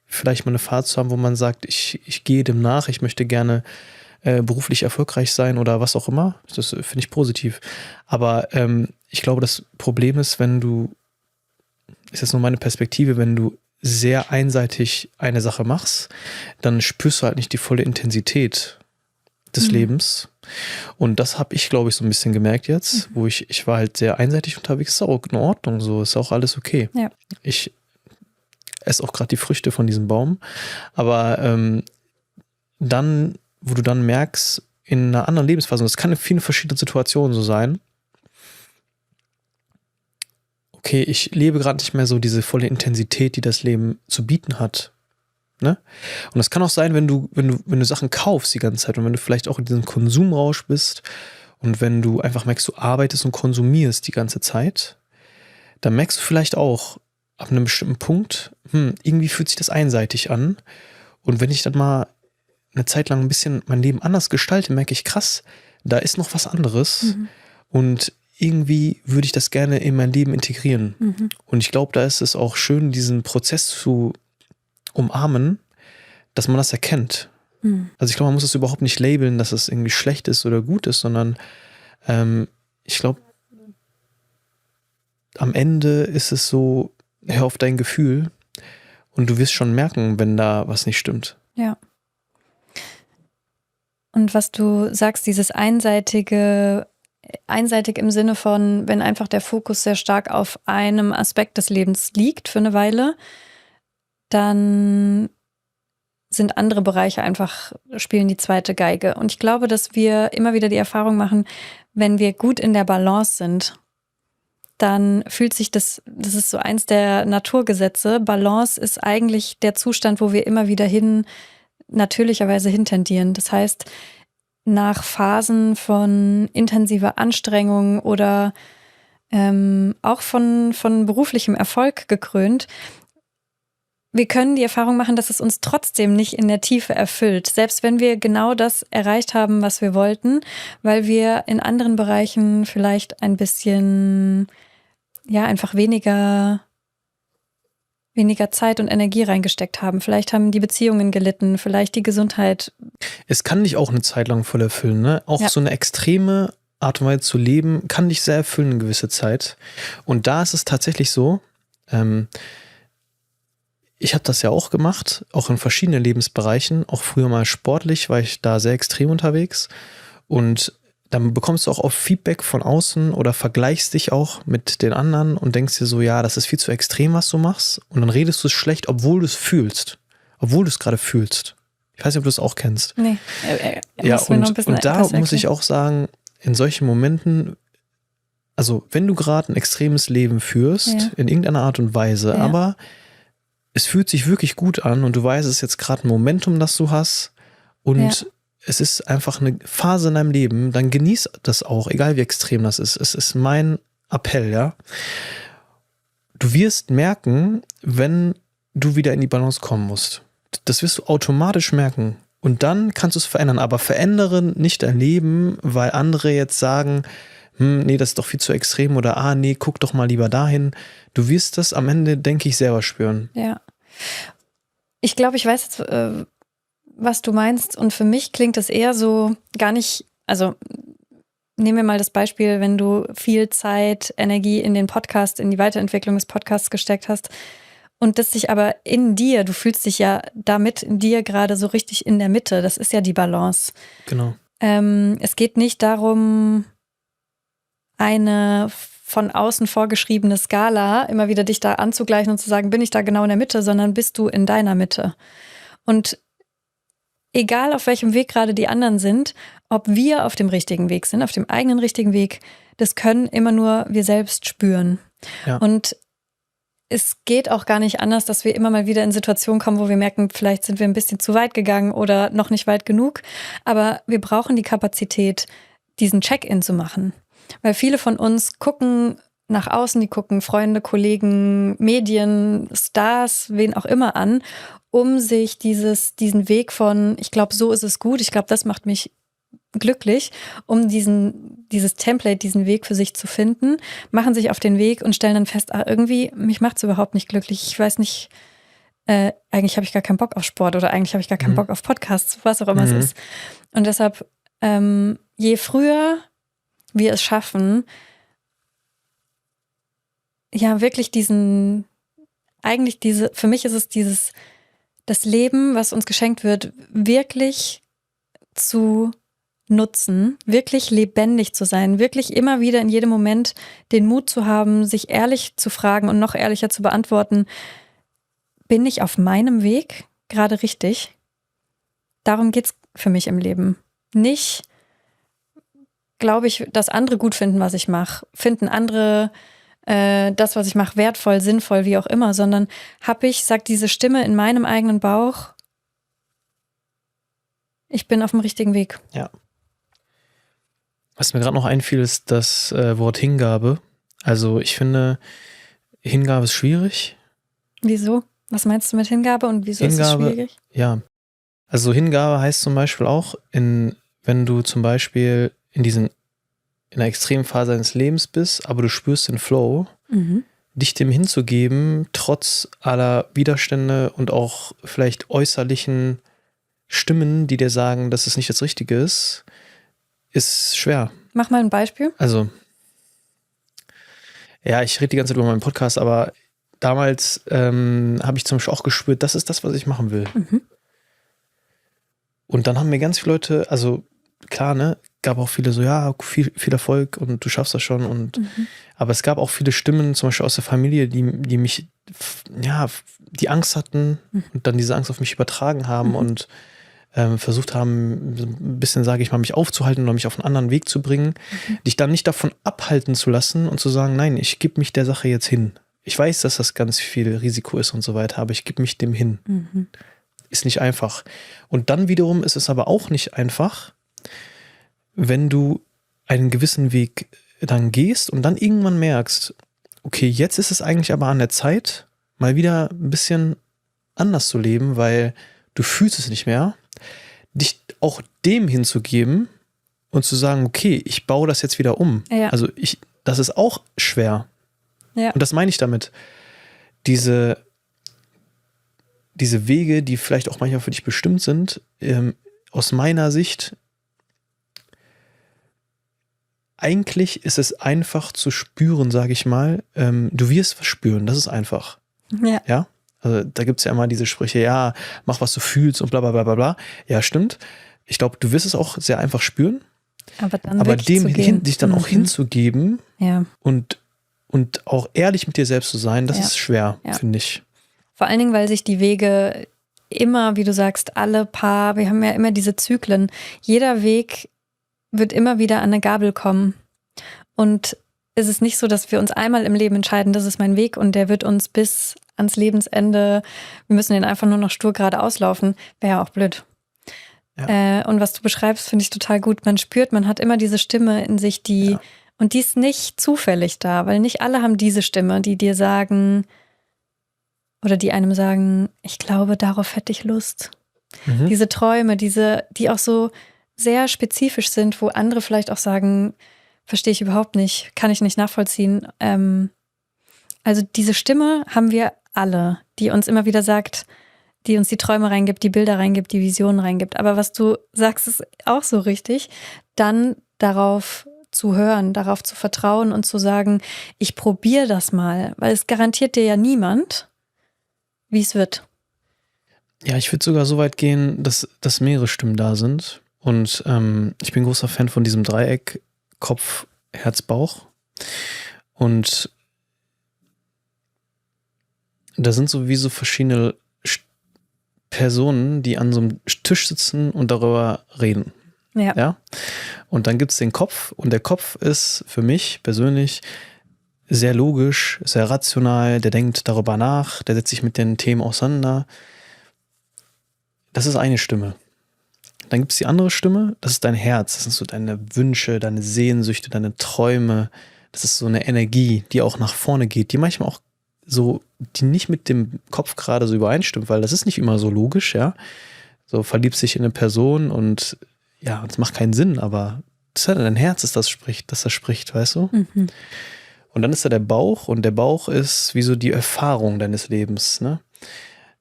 vielleicht mal eine Phase zu haben, wo man sagt, ich gehe dem nach, ich möchte gerne beruflich erfolgreich sein oder was auch immer. Das finde ich positiv. Aber ich glaube, das Problem ist, ist jetzt nur meine Perspektive, wenn du sehr einseitig eine Sache machst, dann spürst du halt nicht die volle Intensität des Lebens. Und das habe ich, glaube ich, so ein bisschen gemerkt jetzt, wo ich war halt sehr einseitig unterwegs. Ist auch in Ordnung so, ist auch alles okay. Ja. Ich esse auch gerade die Früchte von diesem Baum. Aber dann, wo du dann merkst, in einer anderen Lebensphase, und das kann in vielen verschiedenen Situationen so sein, okay, ich lebe gerade nicht mehr so diese volle Intensität, die das Leben zu bieten hat. Ne? Und das kann auch sein, wenn du Sachen kaufst die ganze Zeit und wenn du vielleicht auch in diesem Konsumrausch bist und wenn du einfach merkst, du arbeitest und konsumierst die ganze Zeit, dann merkst du vielleicht auch ab einem bestimmten Punkt, irgendwie fühlt sich das einseitig an. Und wenn ich dann mal eine Zeit lang ein bisschen mein Leben anders gestalte, merke ich, krass, da ist noch was anderes. Und irgendwie würde ich das gerne in mein Leben integrieren. Und ich glaube, da ist es auch schön, diesen Prozess zu umarmen, dass man das erkennt. Also ich glaube, man muss es überhaupt nicht labeln, dass es irgendwie schlecht ist oder gut ist, sondern ich glaube, am Ende ist es so, hör auf dein Gefühl und du wirst schon merken, wenn da was nicht stimmt. Ja. Und was du sagst, dieses einseitig im Sinne von, wenn einfach der Fokus sehr stark auf einem Aspekt des Lebens liegt für eine Weile, dann sind andere Bereiche einfach, spielen die zweite Geige. Und ich glaube, dass wir immer wieder die Erfahrung machen, wenn wir gut in der Balance sind, dann fühlt sich das ist so eins der Naturgesetze. Balance ist eigentlich der Zustand, wo wir immer wieder natürlicherweise hintendieren. Das heißt, nach Phasen von intensiver Anstrengung oder auch von beruflichem Erfolg gekrönt, wir können die Erfahrung machen, dass es uns trotzdem nicht in der Tiefe erfüllt. Selbst wenn wir genau das erreicht haben, was wir wollten, weil wir in anderen Bereichen vielleicht ein bisschen, einfach weniger Zeit und Energie reingesteckt haben. Vielleicht haben die Beziehungen gelitten, vielleicht die Gesundheit. Es kann dich auch eine Zeit lang voll erfüllen, ne? Auch so eine extreme Art und Weise zu leben, kann dich sehr erfüllen eine gewisse Zeit. Und da ist es tatsächlich so, ich habe das ja auch gemacht, auch in verschiedenen Lebensbereichen, auch früher mal sportlich, war ich da sehr extrem unterwegs. Und dann bekommst du auch oft Feedback von außen oder vergleichst dich auch mit den anderen und denkst dir so, ja, das ist viel zu extrem, was du machst. Und dann redest du es schlecht, obwohl du es fühlst. Obwohl du es gerade fühlst. Ich weiß nicht, ob du es auch kennst. Nee. Ja, und da muss ich auch sagen, in solchen Momenten, also wenn du gerade ein extremes Leben führst, in irgendeiner Art und Weise, aber es fühlt sich wirklich gut an und du weißt, es ist jetzt gerade ein Momentum, das du hast und es ist einfach eine Phase in deinem Leben, dann genieß das auch, egal wie extrem das ist. Es ist mein Appell, ja. Du wirst merken, wenn du wieder in die Balance kommen musst. Das wirst du automatisch merken. Und dann kannst du es verändern. Aber verändere nicht dein Leben, weil andere jetzt sagen, nee, das ist doch viel zu extrem oder nee, guck doch mal lieber dahin. Du wirst das am Ende, denke ich, selber spüren. Ja. Ich glaube, ich weiß jetzt, was du meinst. Und für mich klingt es eher so gar nicht, also nehmen wir mal das Beispiel, wenn du viel Zeit, Energie in den Podcast, in die Weiterentwicklung des Podcasts gesteckt hast und das sich aber in dir, du fühlst dich ja damit in dir gerade so richtig in der Mitte. Das ist ja die Balance. Genau. Es geht nicht darum, eine von außen vorgeschriebene Skala immer wieder dich da anzugleichen und zu sagen, bin ich da genau in der Mitte, sondern bist du in deiner Mitte. Und egal auf welchem Weg gerade die anderen sind, ob wir auf dem richtigen Weg sind, auf dem eigenen richtigen Weg, das können immer nur wir selbst spüren. Ja. Und es geht auch gar nicht anders, dass wir immer mal wieder in Situationen kommen, wo wir merken, vielleicht sind wir ein bisschen zu weit gegangen oder noch nicht weit genug. Aber wir brauchen die Kapazität, diesen Check-in zu machen. Weil viele von uns gucken nach außen, die gucken Freunde, Kollegen, Medien, Stars, wen auch immer an, um sich diesen Weg von, ich glaube, so ist es gut, ich glaube, das macht mich glücklich, um dieses Template, diesen Weg für sich zu finden, machen sich auf den Weg und stellen dann fest, irgendwie, mich macht es überhaupt nicht glücklich. Ich weiß nicht, eigentlich habe ich gar keinen Bock auf Sport oder eigentlich habe ich gar keinen Bock auf Podcasts, was auch immer es ist. Und deshalb, je früher wir es schaffen, ja, wirklich für mich ist es das Leben, was uns geschenkt wird, wirklich zu nutzen, wirklich lebendig zu sein, wirklich immer wieder in jedem Moment den Mut zu haben, sich ehrlich zu fragen und noch ehrlicher zu beantworten, bin ich auf meinem Weg gerade richtig? Darum geht's für mich im Leben. Nicht, glaube ich, dass andere gut finden, was ich mache, finden andere das, was ich mache, wertvoll, sinnvoll, wie auch immer, sondern sagt diese Stimme in meinem eigenen Bauch, ich bin auf dem richtigen Weg. Ja. Was mir gerade noch einfiel, ist das Wort Hingabe. Also ich finde, Hingabe ist schwierig. Wieso? Was meinst du mit Hingabe und wieso ist es schwierig? Ja, also Hingabe heißt zum Beispiel auch, wenn du zum Beispiel in einer extremen Phase deines Lebens bist, aber du spürst den Flow, dich dem hinzugeben, trotz aller Widerstände und auch vielleicht äußerlichen Stimmen, die dir sagen, dass es nicht das Richtige ist schwer. Mach mal ein Beispiel. Also, ja, ich rede die ganze Zeit über meinen Podcast, aber damals habe ich zum Beispiel auch gespürt, das ist das, was ich machen will. Mhm. Und dann haben mir ganz viele Leute, also klar, ne, gab auch viele so, ja, viel Erfolg und du schaffst das schon. Und aber es gab auch viele Stimmen, zum Beispiel aus der Familie, die mich, ja, die Angst hatten und dann diese Angst auf mich übertragen haben und versucht haben, so ein bisschen, sage ich mal, mich aufzuhalten oder mich auf einen anderen Weg zu bringen, dich dann nicht davon abhalten zu lassen und zu sagen, nein, ich gebe mich der Sache jetzt hin. Ich weiß, dass das ganz viel Risiko ist und so weiter, aber ich gebe mich dem hin. Ist nicht einfach. Und dann wiederum ist es aber auch nicht einfach, wenn du einen gewissen Weg dann gehst und dann irgendwann merkst, okay, jetzt ist es eigentlich aber an der Zeit, mal wieder ein bisschen anders zu leben, weil du fühlst es nicht mehr, dich auch dem hinzugeben und zu sagen, okay, ich baue das jetzt wieder um. Ja. Also das ist auch schwer. Ja. Und das meine ich damit. Diese Wege, die vielleicht auch manchmal für dich bestimmt sind, aus meiner Sicht, eigentlich ist es einfach zu spüren, sage ich mal. Du wirst was spüren, das ist einfach. Ja. Ja? Also da gibt es ja immer diese Sprüche, ja, mach, was du fühlst und bla bla bla bla bla. Ja, stimmt. Ich glaube, du wirst es auch sehr einfach spüren. Aber dann Aber wirklich dem zu gehen. dich dann auch hinzugeben Ja. und auch ehrlich mit dir selbst zu sein, das Ja. ist schwer, Ja. finde ich. Vor allen Dingen, weil sich die Wege immer, wie du sagst, wir haben ja immer diese Zyklen. Jeder Weg wird immer wieder an eine Gabel kommen. Und es ist nicht so, dass wir uns einmal im Leben entscheiden, das ist mein Weg und der wird uns bis ans Lebensende, wir müssen den einfach nur noch stur geradeaus laufen, wäre ja auch blöd. Ja. Und was du beschreibst, finde ich total gut. Man spürt, man hat immer diese Stimme in sich, und die ist nicht zufällig da, weil nicht alle haben diese Stimme, die dir sagen, oder die einem sagen, ich glaube, darauf hätte ich Lust. Diese Träume, die auch so sehr spezifisch sind, wo andere vielleicht auch sagen, verstehe ich überhaupt nicht, kann ich nicht nachvollziehen. Also diese Stimme haben wir alle, die uns immer wieder sagt, die uns die Träume reingibt, die Bilder reingibt, die Visionen reingibt. Aber was du sagst, ist auch so richtig, dann darauf zu hören, darauf zu vertrauen und zu sagen, ich probiere das mal, weil es garantiert dir ja niemand, wie es wird. Ja, ich würde sogar so weit gehen, dass mehrere Stimmen da sind. Und ich bin großer Fan von diesem Dreieck Kopf, Herz, Bauch. Und da sind sowieso verschiedene Personen, die an so einem Tisch sitzen und darüber reden. Ja? Und dann gibt es den Kopf. Und der Kopf ist für mich persönlich sehr logisch, sehr rational. Der denkt darüber nach, der setzt sich mit den Themen auseinander. Das ist eine Stimme. Dann gibt es die andere Stimme, das ist dein Herz. Das sind so deine Wünsche, deine Sehnsüchte, deine Träume. Das ist so eine Energie, die auch nach vorne geht, die manchmal auch so, die nicht mit dem Kopf gerade so übereinstimmt, weil das ist nicht immer so logisch, ja. So verliebst dich in eine Person und ja, das macht keinen Sinn, aber das ist ja dein Herz, das spricht, weißt du? Und dann ist da der Bauch und der Bauch ist wie so die Erfahrung deines Lebens, ne?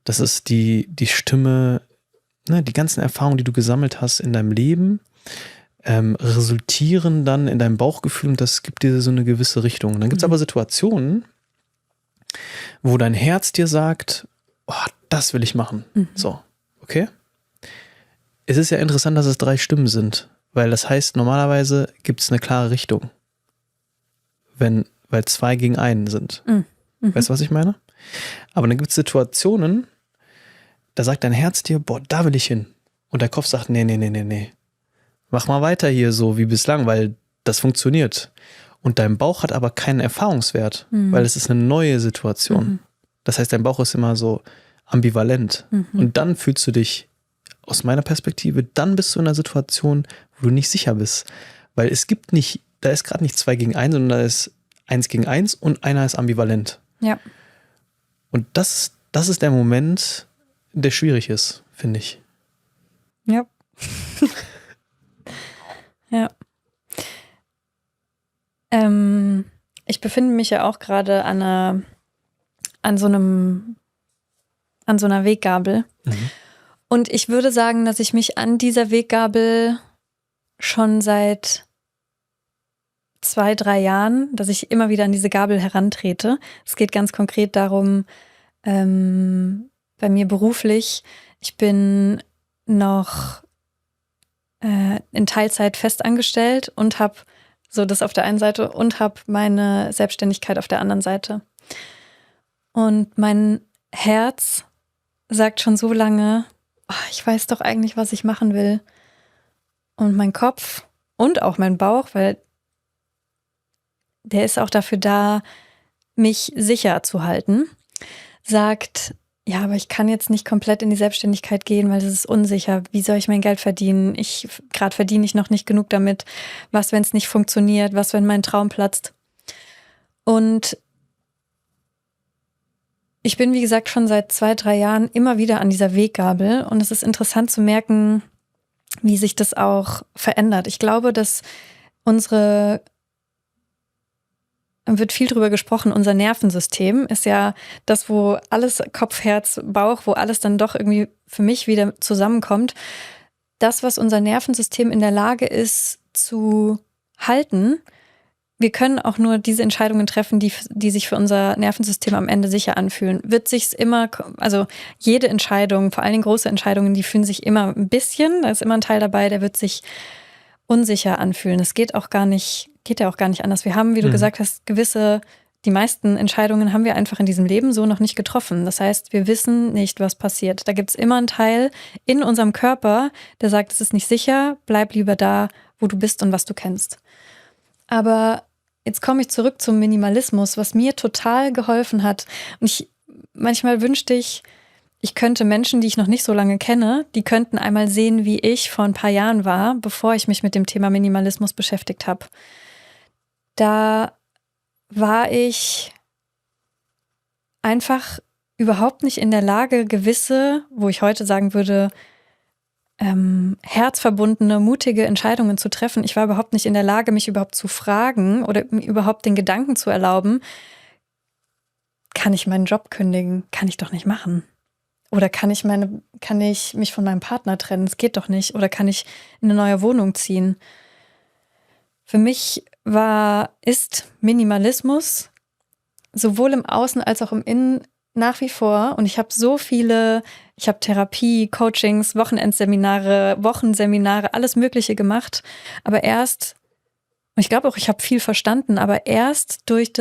Das ist die Stimme, ne, die ganzen Erfahrungen, die du gesammelt hast in deinem Leben, resultieren dann in deinem Bauchgefühl und das gibt dir so eine gewisse Richtung. Und dann gibt es aber Situationen, wo dein Herz dir sagt, oh, das will ich machen. So, okay? Es ist ja interessant, dass es 3 Stimmen sind, weil das heißt, normalerweise gibt es eine klare Richtung, weil 2 gegen 1 sind. Weißt du, was ich meine? Aber dann gibt es Situationen, da sagt dein Herz dir, boah, da will ich hin. Und der Kopf sagt, nee. Mach mal weiter hier so wie bislang, weil das funktioniert. Und dein Bauch hat aber keinen Erfahrungswert, weil es ist eine neue Situation. Das heißt, dein Bauch ist immer so ambivalent. Und dann fühlst du dich, aus meiner Perspektive, dann bist du in einer Situation, wo du nicht sicher bist. Weil es gibt nicht, da ist gerade nicht 2 gegen 1, sondern da ist 1 gegen 1 und einer ist ambivalent. Ja. Und das ist der Moment, der schwierig ist, finde ich. Ja. Ja. ich befinde mich ja auch gerade an so einer Weggabel. Mhm. Und ich würde sagen, dass ich mich an dieser Weggabel schon seit 2-3 Jahren, dass ich immer wieder an diese Gabel herantrete. Es geht ganz konkret darum, bei mir beruflich, ich bin noch in Teilzeit festangestellt und habe so das auf der einen Seite und habe meine Selbstständigkeit auf der anderen Seite. Und mein Herz sagt schon so lange, ich weiß doch eigentlich, was ich machen will. Und mein Kopf und auch mein Bauch, weil der ist auch dafür da, mich sicher zu halten, sagt, ja, aber ich kann jetzt nicht komplett in die Selbstständigkeit gehen, weil es ist unsicher. Wie soll ich mein Geld verdienen? Gerade verdiene ich noch nicht genug damit. Was, wenn es nicht funktioniert? Was, wenn mein Traum platzt? Und ich bin, wie gesagt, schon seit 2-3 Jahren immer wieder an dieser Weggabel. Und es ist interessant zu merken, wie sich das auch verändert. Ich glaube, dass wird viel drüber gesprochen, unser Nervensystem ist ja das, wo alles Kopf, Herz, Bauch, wo alles dann doch irgendwie für mich wieder zusammenkommt. Das, was unser Nervensystem in der Lage ist zu halten, wir können auch nur diese Entscheidungen treffen, die sich für unser Nervensystem am Ende sicher anfühlen. Wird sich's immer, also jede Entscheidung, vor allen Dingen große Entscheidungen, die fühlen sich immer ein bisschen, da ist immer ein Teil dabei, der wird sich unsicher anfühlen. Es geht ja auch gar nicht anders. Wir haben, wie du gesagt hast, die meisten Entscheidungen haben wir einfach in diesem Leben so noch nicht getroffen. Das heißt, wir wissen nicht, was passiert. Da gibt es immer einen Teil in unserem Körper, der sagt, es ist nicht sicher, bleib lieber da, wo du bist und was du kennst. Aber jetzt komme ich zurück zum Minimalismus, was mir total geholfen hat. Und manchmal wünschte ich könnte Menschen, die ich noch nicht so lange kenne, die könnten einmal sehen, wie ich vor ein paar Jahren war, bevor ich mich mit dem Thema Minimalismus beschäftigt habe. Da war ich einfach überhaupt nicht in der Lage, gewisse, wo ich heute sagen würde, herzverbundene, mutige Entscheidungen zu treffen. Ich war überhaupt nicht in der Lage, mich überhaupt zu fragen oder überhaupt den Gedanken zu erlauben, kann ich meinen Job kündigen? Kann ich doch nicht machen. Oder kann ich mich von meinem Partner trennen? Das geht doch nicht. Oder kann ich in eine neue Wohnung ziehen? Für mich ist Minimalismus sowohl im Außen als auch im Innen nach wie vor. Und ich habe Therapie, Coachings, Wochenendseminare, Wochenseminare, alles Mögliche gemacht. Aber und ich glaube auch, ich habe viel verstanden, aber erst durch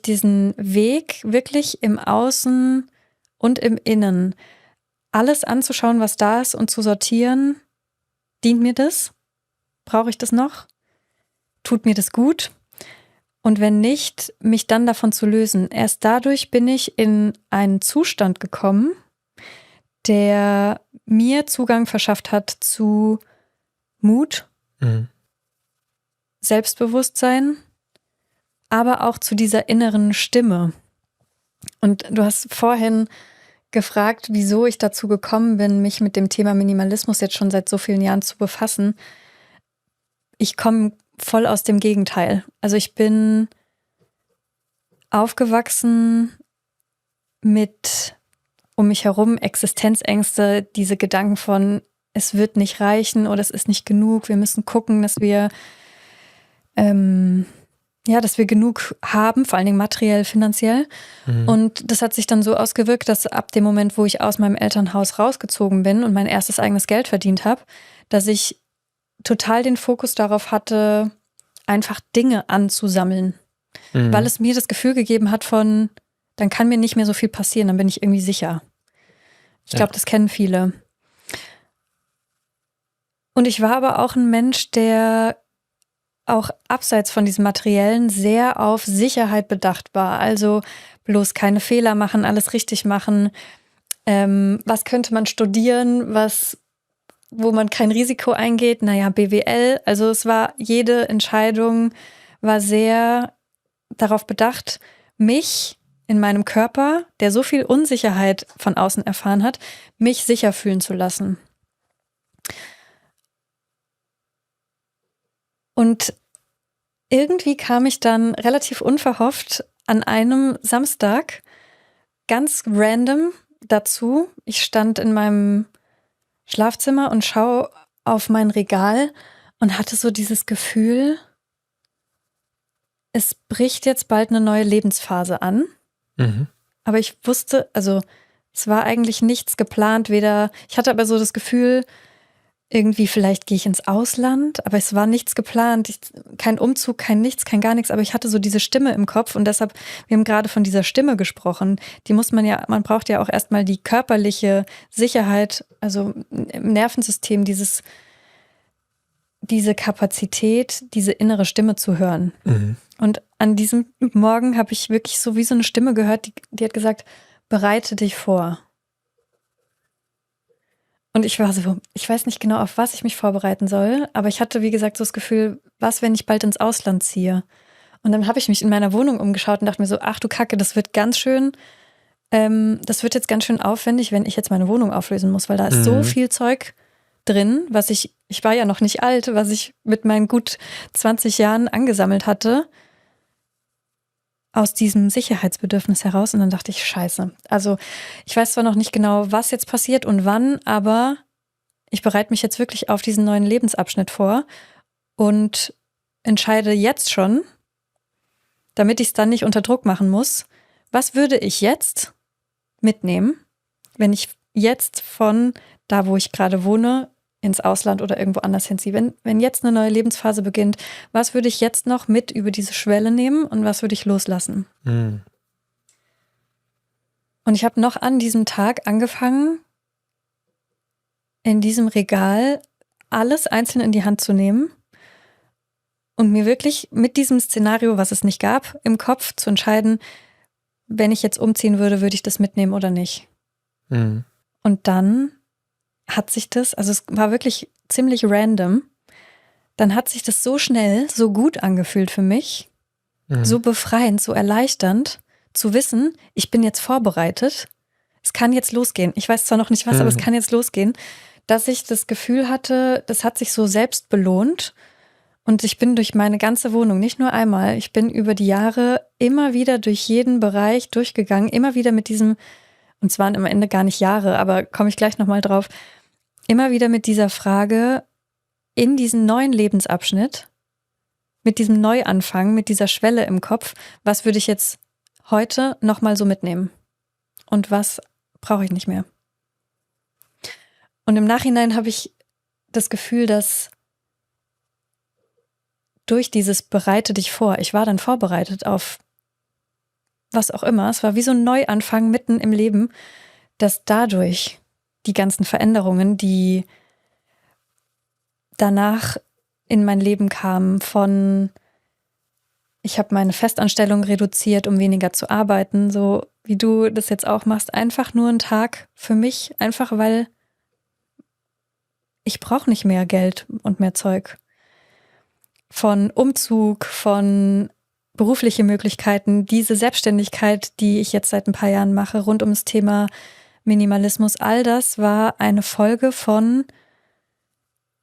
diesen Weg wirklich im Außen und im Innen alles anzuschauen, was da ist und zu sortieren, dient mir das? Brauche ich das noch? Tut mir das gut? Und wenn nicht, mich dann davon zu lösen. Erst dadurch bin ich in einen Zustand gekommen, der mir Zugang verschafft hat zu Mut, Selbstbewusstsein, aber auch zu dieser inneren Stimme. Und du hast vorhin gefragt, wieso ich dazu gekommen bin, mich mit dem Thema Minimalismus jetzt schon seit so vielen Jahren zu befassen. Ich komme voll aus dem Gegenteil. Also ich bin aufgewachsen mit um mich herum Existenzängste, diese Gedanken von, es wird nicht reichen oder es ist nicht genug, wir müssen gucken, dass wir genug haben, vor allen Dingen materiell, finanziell. Und das hat sich dann so ausgewirkt, dass ab dem Moment, wo ich aus meinem Elternhaus rausgezogen bin und mein erstes eigenes Geld verdient habe, dass ich total den Fokus darauf hatte, einfach Dinge anzusammeln. Weil es mir das Gefühl gegeben hat von, dann kann mir nicht mehr so viel passieren, dann bin ich irgendwie sicher. Ich glaube, das kennen viele. Und ich war aber auch ein Mensch, der auch abseits von diesem Materiellen sehr auf Sicherheit bedacht war. Also bloß keine Fehler machen, alles richtig machen. Was könnte man studieren, wo man kein Risiko eingeht? Naja, BWL. Also jede Entscheidung war sehr darauf bedacht, mich in meinem Körper, der so viel Unsicherheit von außen erfahren hat, mich sicher fühlen zu lassen. Und irgendwie kam ich dann relativ unverhofft an einem Samstag ganz random dazu. Ich stand in meinem Schlafzimmer und schaue auf mein Regal und hatte so dieses Gefühl, es bricht jetzt bald eine neue Lebensphase an. Mhm. Aber ich wusste, also es war eigentlich nichts geplant, ich hatte aber so das Gefühl, irgendwie vielleicht gehe ich ins Ausland, aber es war nichts geplant, kein Umzug, kein nichts, kein gar nichts, aber ich hatte so diese Stimme im Kopf und deshalb, wir haben gerade von dieser Stimme gesprochen, man braucht ja auch erstmal die körperliche Sicherheit, also im Nervensystem, diese Kapazität, diese innere Stimme zu hören. Mhm. Und an diesem Morgen habe ich wirklich so wie so eine Stimme gehört, die hat gesagt, bereite dich vor. Und ich war so, ich weiß nicht genau, auf was ich mich vorbereiten soll, aber ich hatte, wie gesagt, so das Gefühl, was, wenn ich bald ins Ausland ziehe? Und dann habe ich mich in meiner Wohnung umgeschaut und dachte mir so, ach du Kacke, das wird jetzt ganz schön aufwendig, wenn ich jetzt meine Wohnung auflösen muss, weil da ist so viel Zeug drin, ich war ja noch nicht alt, was ich mit meinen gut 20 Jahren angesammelt hatte, aus diesem Sicherheitsbedürfnis heraus. Und dann dachte ich, scheiße. Also ich weiß zwar noch nicht genau, was jetzt passiert und wann, aber ich bereite mich jetzt wirklich auf diesen neuen Lebensabschnitt vor und entscheide jetzt schon, damit ich es dann nicht unter Druck machen muss, was würde ich jetzt mitnehmen, wenn ich jetzt von da, wo ich gerade wohne, ins Ausland oder irgendwo anders hinziehe. Wenn jetzt eine neue Lebensphase beginnt, was würde ich jetzt noch mit über diese Schwelle nehmen und was würde ich loslassen? Mhm. Und ich habe noch an diesem Tag angefangen, in diesem Regal alles einzeln in die Hand zu nehmen und mir wirklich mit diesem Szenario, was es nicht gab, im Kopf zu entscheiden, wenn ich jetzt umziehen würde, würde ich das mitnehmen oder nicht. Mhm. Und dann hat sich das, also es war wirklich ziemlich random, dann hat sich das so schnell, so gut angefühlt für mich, so befreiend, so erleichternd, zu wissen, ich bin jetzt vorbereitet, es kann jetzt losgehen. Ich weiß zwar noch nicht was, aber es kann jetzt losgehen, dass ich das Gefühl hatte, das hat sich so selbst belohnt und ich bin durch meine ganze Wohnung, nicht nur einmal, ich bin über die Jahre immer wieder durch jeden Bereich durchgegangen, immer wieder mit diesem, und es waren am Ende gar nicht Jahre, aber komme ich gleich nochmal drauf, immer wieder mit dieser Frage in diesen neuen Lebensabschnitt, mit diesem Neuanfang, mit dieser Schwelle im Kopf, was würde ich jetzt heute nochmal so mitnehmen? Und was brauche ich nicht mehr? Und im Nachhinein habe ich das Gefühl, dass durch dieses Bereite dich vor, ich war dann vorbereitet auf was auch immer, es war wie so ein Neuanfang mitten im Leben, dass dadurch die ganzen Veränderungen, die danach in mein Leben kamen, ich habe meine Festanstellung reduziert, um weniger zu arbeiten, so wie du das jetzt auch machst, einfach nur einen Tag für mich, einfach weil ich brauche nicht mehr Geld und mehr Zeug. Von Umzug, von berufliche Möglichkeiten, diese Selbstständigkeit, die ich jetzt seit ein paar Jahren mache, rund ums Thema Minimalismus, all das war eine Folge von,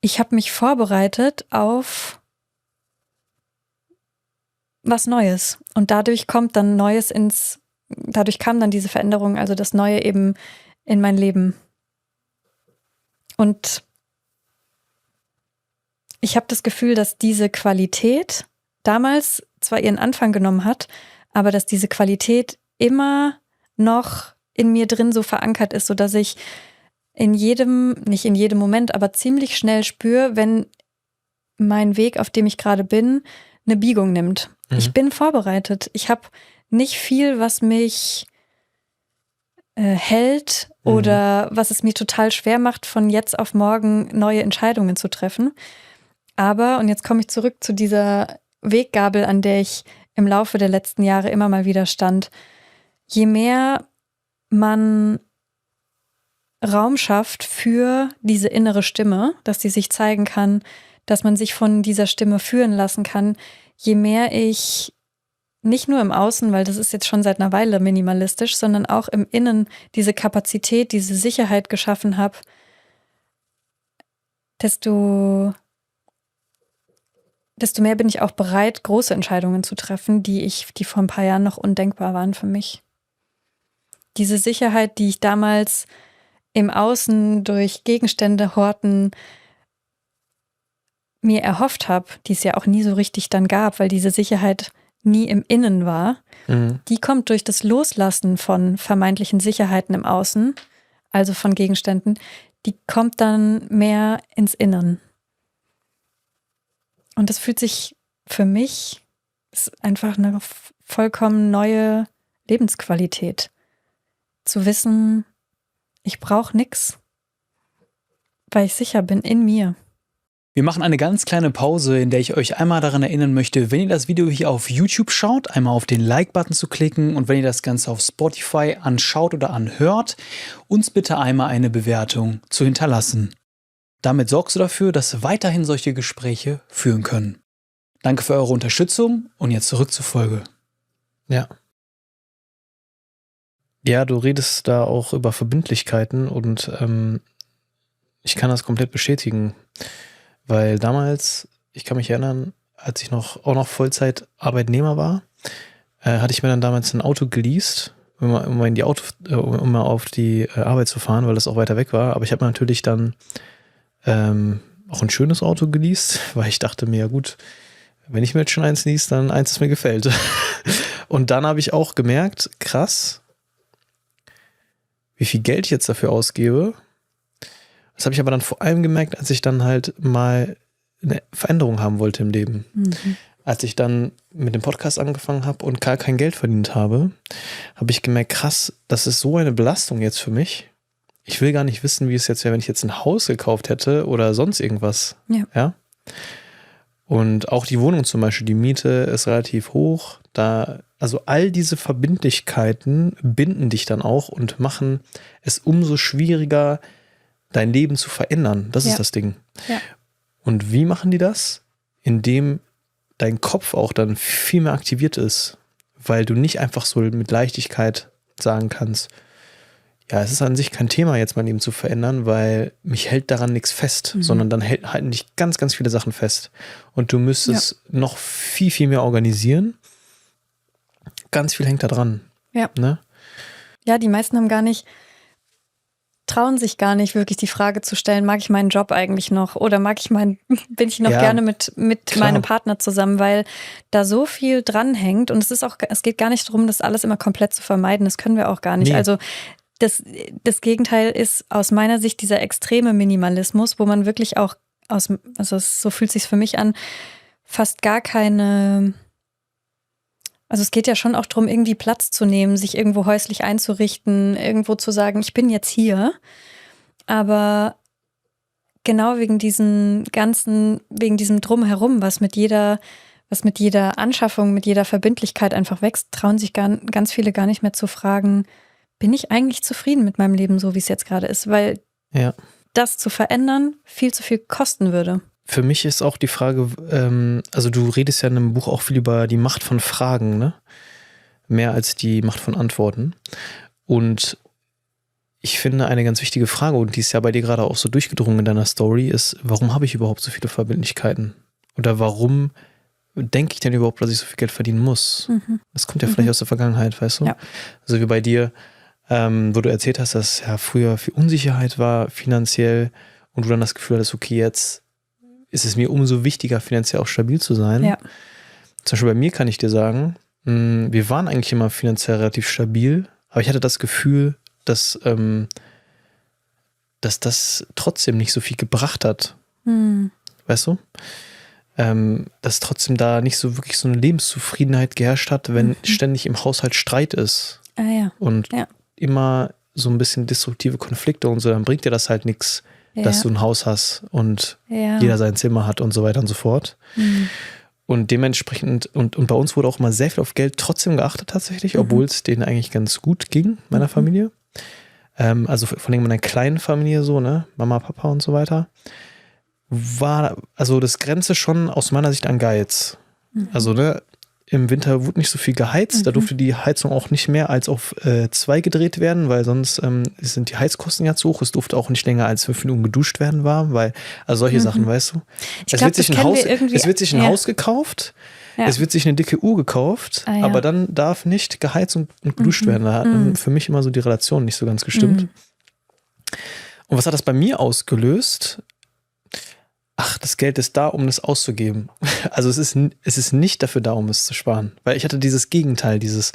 ich habe mich vorbereitet auf was Neues. Und dadurch kommt dann dadurch kam dann diese Veränderung, also das Neue eben in mein Leben. Und ich habe das Gefühl, dass diese Qualität damals zwar ihren Anfang genommen hat, aber dass diese Qualität immer noch in mir drin so verankert ist, sodass ich nicht in jedem Moment, aber ziemlich schnell spüre, wenn mein Weg, auf dem ich gerade bin, eine Biegung nimmt. Ich bin vorbereitet. Ich habe nicht viel, was mich hält oder was es mir total schwer macht, von jetzt auf morgen neue Entscheidungen zu treffen. Aber, und jetzt komme ich zurück zu dieser Weggabel, an der ich im Laufe der letzten Jahre immer mal wieder stand. Je mehr man Raum schafft für diese innere Stimme, dass sie sich zeigen kann, dass man sich von dieser Stimme führen lassen kann, je mehr ich nicht nur im Außen, weil das ist jetzt schon seit einer Weile minimalistisch, sondern auch im Innen diese Kapazität, diese Sicherheit geschaffen habe, desto desto mehr bin ich auch bereit, große Entscheidungen zu treffen, die vor ein paar Jahren noch undenkbar waren für mich. Diese Sicherheit, die ich damals im Außen durch Gegenstände, Horten mir erhofft habe, die es ja auch nie so richtig dann gab, weil diese Sicherheit nie im Innen war, die kommt durch das Loslassen von vermeintlichen Sicherheiten im Außen, also von Gegenständen, die kommt dann mehr ins Innen. Und das fühlt sich für mich, ist einfach eine vollkommen neue Lebensqualität. Zu wissen, ich brauche nichts, weil ich sicher bin in mir. Wir machen eine ganz kleine Pause, in der ich euch einmal daran erinnern möchte, wenn ihr das Video hier auf YouTube schaut, einmal auf den Like-Button zu klicken und wenn ihr das Ganze auf Spotify anschaut oder anhört, uns bitte einmal eine Bewertung zu hinterlassen. Damit sorgst du dafür, dass weiterhin solche Gespräche führen können. Danke für eure Unterstützung und jetzt zurück zur Folge. Ja. Ja, du redest da auch über Verbindlichkeiten und ich kann das komplett bestätigen. Weil damals, ich kann mich erinnern, als ich auch noch Vollzeit-Arbeitnehmer war, hatte ich mir dann damals ein Auto geleast, um mal auf die Arbeit zu fahren, weil das auch weiter weg war. Aber ich habe mir natürlich dann auch ein schönes Auto geleast, weil ich dachte mir, ja gut, wenn ich mir jetzt schon eins lease, dann eins, das mir gefällt. Und dann habe ich auch gemerkt, krass, wie viel Geld ich jetzt dafür ausgebe. Das habe ich aber dann vor allem gemerkt, als ich dann halt mal eine Veränderung haben wollte im Leben. Als ich dann mit dem Podcast angefangen habe und gar kein Geld verdient habe, habe ich gemerkt, krass, das ist so eine Belastung jetzt für mich. Ich will gar nicht wissen, wie es jetzt wäre, wenn ich jetzt ein Haus gekauft hätte oder sonst irgendwas. Ja? Und auch die Wohnung zum Beispiel, die Miete ist relativ hoch. Also all diese Verbindlichkeiten binden dich dann auch und machen es umso schwieriger, dein Leben zu verändern. Das ist das Ding. Ja. Und wie machen die das? Indem dein Kopf auch dann viel mehr aktiviert ist, weil du nicht einfach so mit Leichtigkeit sagen kannst, ja, es ist an sich kein Thema, jetzt mein Leben zu verändern, weil mich hält daran nichts fest, sondern dann halten dich ganz, ganz viele Sachen fest. Und du müsstest noch viel, viel mehr organisieren. Ganz viel hängt da dran. Ja. Ne? Ja, die meisten trauen sich gar nicht wirklich die Frage zu stellen, mag ich meinen Job eigentlich noch oder bin ich noch gerne mit meinem Partner zusammen, weil da so viel dranhängt und es geht gar nicht darum, das alles immer komplett zu vermeiden, das können wir auch gar nicht. Nee. Also das Gegenteil ist aus meiner Sicht dieser extreme Minimalismus, wo man wirklich auch so fühlt es sich für mich an, fast gar keine. Also es geht ja schon auch darum, irgendwie Platz zu nehmen, sich irgendwo häuslich einzurichten, irgendwo zu sagen, ich bin jetzt hier. Aber genau wegen diesem Drumherum, was mit jeder Anschaffung, mit jeder Verbindlichkeit einfach wächst, trauen sich ganz viele gar nicht mehr zu fragen, bin ich eigentlich zufrieden mit meinem Leben, so wie es jetzt gerade ist? Weil das zu verändern viel zu viel kosten würde. Für mich ist auch die Frage, also du redest ja in einem Buch auch viel über die Macht von Fragen, ne? Mehr als die Macht von Antworten. Und ich finde, eine ganz wichtige Frage, und die ist ja bei dir gerade auch so durchgedrungen in deiner Story, ist, warum habe ich überhaupt so viele Verbindlichkeiten? Oder warum denke ich denn überhaupt, dass ich so viel Geld verdienen muss? Das kommt ja vielleicht aus der Vergangenheit, weißt du? Ja. Also wie bei dir, wo du erzählt hast, dass ja früher viel Unsicherheit war finanziell und du dann das Gefühl hattest, okay, jetzt ist es mir umso wichtiger, finanziell auch stabil zu sein. Ja. Zum Beispiel bei mir kann ich dir sagen, wir waren eigentlich immer finanziell relativ stabil, aber ich hatte das Gefühl, dass das trotzdem nicht so viel gebracht hat. Weißt du? Dass trotzdem da nicht so wirklich so eine Lebenszufriedenheit geherrscht hat, wenn ständig im Haushalt Streit ist. Und immer so ein bisschen destruktive Konflikte und so, dann bringt dir das halt nichts, dass du ein Haus hast und jeder sein Zimmer hat und so weiter und so fort. Und dementsprechend, und bei uns wurde auch immer sehr viel auf Geld trotzdem geachtet tatsächlich, obwohl es denen eigentlich ganz gut ging, meiner Familie. Also von meiner kleinen Familie so, ne, Mama, Papa und so weiter, war also das Grenze schon aus meiner Sicht an Geiz. Also, ne, im Winter wurde nicht so viel geheizt. Da durfte die Heizung auch nicht mehr als auf 2 gedreht werden, weil sonst sind die Heizkosten ja zu hoch. Es durfte auch nicht länger als 5 Minuten geduscht werden warm, weil, also solche Sachen, weißt du. Es wird sich ein Haus gekauft, es wird sich eine dicke Uhr gekauft, aber dann darf nicht geheizt und geduscht werden. Da hat für mich immer so die Relation nicht so ganz gestimmt. Und was hat das bei mir ausgelöst? Ach, das Geld ist da, um es auszugeben. Also es ist nicht dafür da, um es zu sparen. Weil ich hatte dieses Gegenteil, das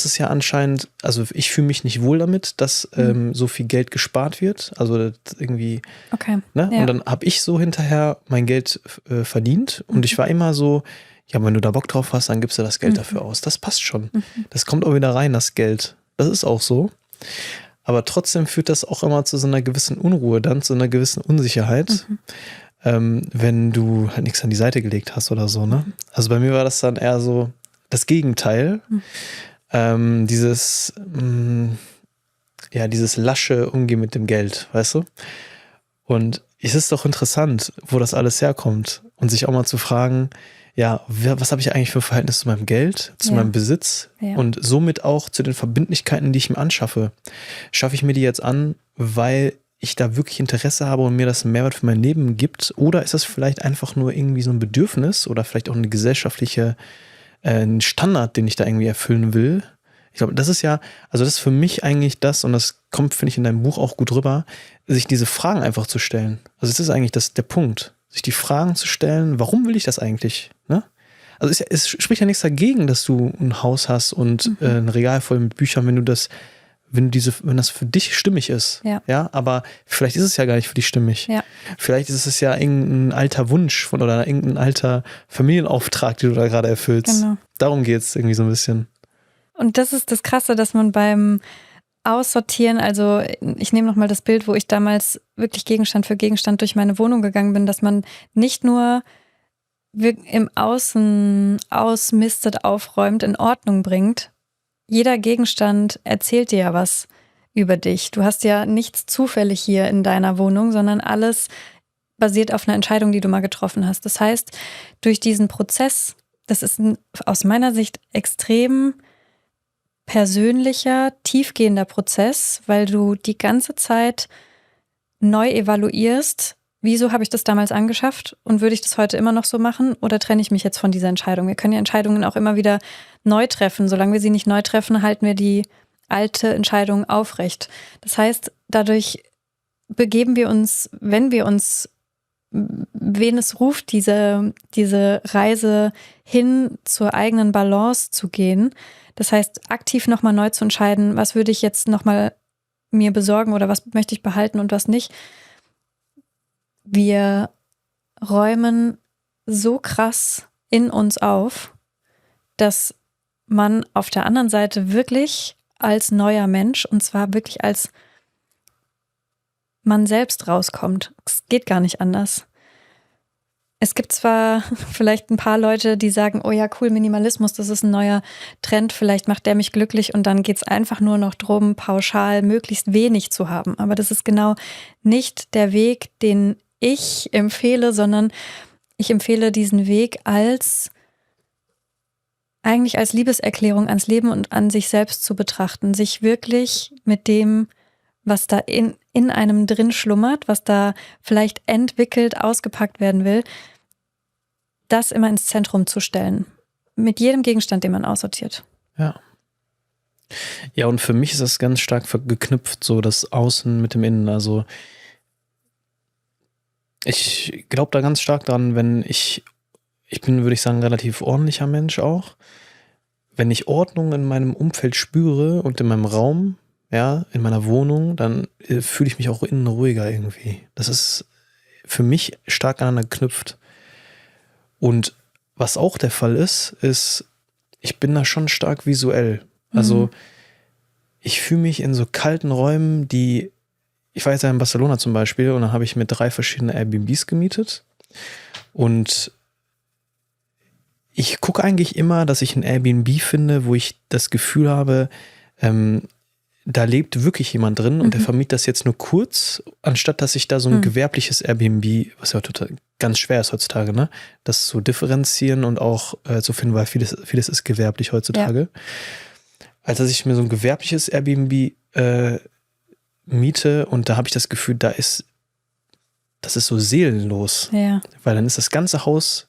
ist ja anscheinend, also ich fühle mich nicht wohl damit, dass so viel Geld gespart wird. Also irgendwie, okay. Ne? Ja. Und dann habe ich so hinterher mein Geld verdient und ich war immer so, ja, wenn du da Bock drauf hast, dann gibst du das Geld dafür aus. Das passt schon. Das kommt auch wieder rein, das Geld. Das ist auch so. Aber trotzdem führt das auch immer zu so einer gewissen Unruhe, dann zu einer gewissen Unsicherheit, wenn du halt nichts an die Seite gelegt hast oder so, ne? Also bei mir war das dann eher so das Gegenteil. Dieses lasche Umgehen mit dem Geld, weißt du? Und es ist doch interessant, wo das alles herkommt und sich auch mal zu fragen, ja, was habe ich eigentlich für ein Verhältnis zu meinem Geld, zu meinem Besitz und somit auch zu den Verbindlichkeiten, die ich mir anschaffe. Schaffe ich mir die jetzt an, weil ich da wirklich Interesse habe und mir das einen Mehrwert für mein Leben gibt? Oder ist das vielleicht einfach nur irgendwie so ein Bedürfnis oder vielleicht auch eine gesellschaftliche ein Standard, den ich da irgendwie erfüllen will? Ich glaube, das ist das ist für mich eigentlich das, und das kommt, finde ich, in deinem Buch auch gut rüber, sich diese Fragen einfach zu stellen. Also es ist eigentlich der Punkt, sich die Fragen zu stellen, warum will ich das eigentlich? Ne? Also es spricht ja nichts dagegen, dass du ein Haus hast und ein Regal voll mit Büchern, wenn das für dich stimmig ist. Ja, aber vielleicht ist es ja gar nicht für dich stimmig. Ja. Vielleicht ist es ja irgendein alter Wunsch oder irgendein alter Familienauftrag, den du da gerade erfüllst. Genau. Darum geht es irgendwie so ein bisschen. Und das ist das Krasse, dass man beim Aussortieren, also ich nehme nochmal das Bild, wo ich damals wirklich Gegenstand für Gegenstand durch meine Wohnung gegangen bin, dass man nicht nur im Außen ausmistet, aufräumt, in Ordnung bringt. Jeder Gegenstand erzählt dir ja was über dich. Du hast ja nichts zufällig hier in deiner Wohnung, sondern alles basiert auf einer Entscheidung, die du mal getroffen hast. Das heißt, durch diesen Prozess, das ist aus meiner Sicht extrem persönlicher, tiefgehender Prozess, weil du die ganze Zeit neu evaluierst, wieso habe ich das damals angeschafft und würde ich das heute immer noch so machen oder trenne ich mich jetzt von dieser Entscheidung? Wir können ja Entscheidungen auch immer wieder neu treffen. Solange wir sie nicht neu treffen, halten wir die alte Entscheidung aufrecht. Das heißt, dadurch begeben wir uns, wenn es ruft, diese Reise hin zur eigenen Balance zu gehen. Das heißt, aktiv nochmal neu zu entscheiden, was würde ich jetzt nochmal mir besorgen oder was möchte ich behalten und was nicht. Wir räumen so krass in uns auf, dass man auf der anderen Seite wirklich als neuer Mensch, und zwar wirklich als man selbst rauskommt. Es geht gar nicht anders. Es gibt zwar vielleicht ein paar Leute, die sagen, oh ja, cool, Minimalismus, das ist ein neuer Trend, vielleicht macht der mich glücklich und dann geht es einfach nur noch drum, pauschal möglichst wenig zu haben. Aber das ist genau nicht der Weg, den ich empfehle, sondern ich empfehle diesen Weg eigentlich als Liebeserklärung ans Leben und an sich selbst zu betrachten, sich wirklich mit dem, was da in einem drin schlummert, was da vielleicht entwickelt, ausgepackt werden will, das immer ins Zentrum zu stellen. Mit jedem Gegenstand, den man aussortiert. Ja. Ja, und für mich ist das ganz stark geknüpft, so das Außen mit dem Innen. Also ich glaube da ganz stark dran, wenn ich bin, würde ich sagen, relativ ordentlicher Mensch auch. Wenn ich Ordnung in meinem Umfeld spüre und in meinem Raum, ja, in meiner Wohnung, dann fühle ich mich auch innen ruhiger irgendwie. Das ist für mich stark aneinander geknüpft. Und was auch der Fall ist, ich bin da schon stark visuell. Also ich fühle mich in so kalten Räumen, ich war jetzt ja in Barcelona zum Beispiel und dann habe ich mir 3 verschiedene Airbnbs gemietet und ich gucke eigentlich immer, dass ich ein Airbnb finde, wo ich das Gefühl habe, da lebt wirklich jemand drin und der vermietet das jetzt nur kurz, anstatt dass ich da so ein gewerbliches Airbnb, was ja total ganz schwer ist heutzutage, ne, das zu differenzieren und auch zu finden, weil vieles ist gewerblich heutzutage. Ja. Als dass ich mir so ein gewerbliches Airbnb miete und da habe ich das Gefühl, das ist so seelenlos. Ja. Weil dann ist das ganze Haus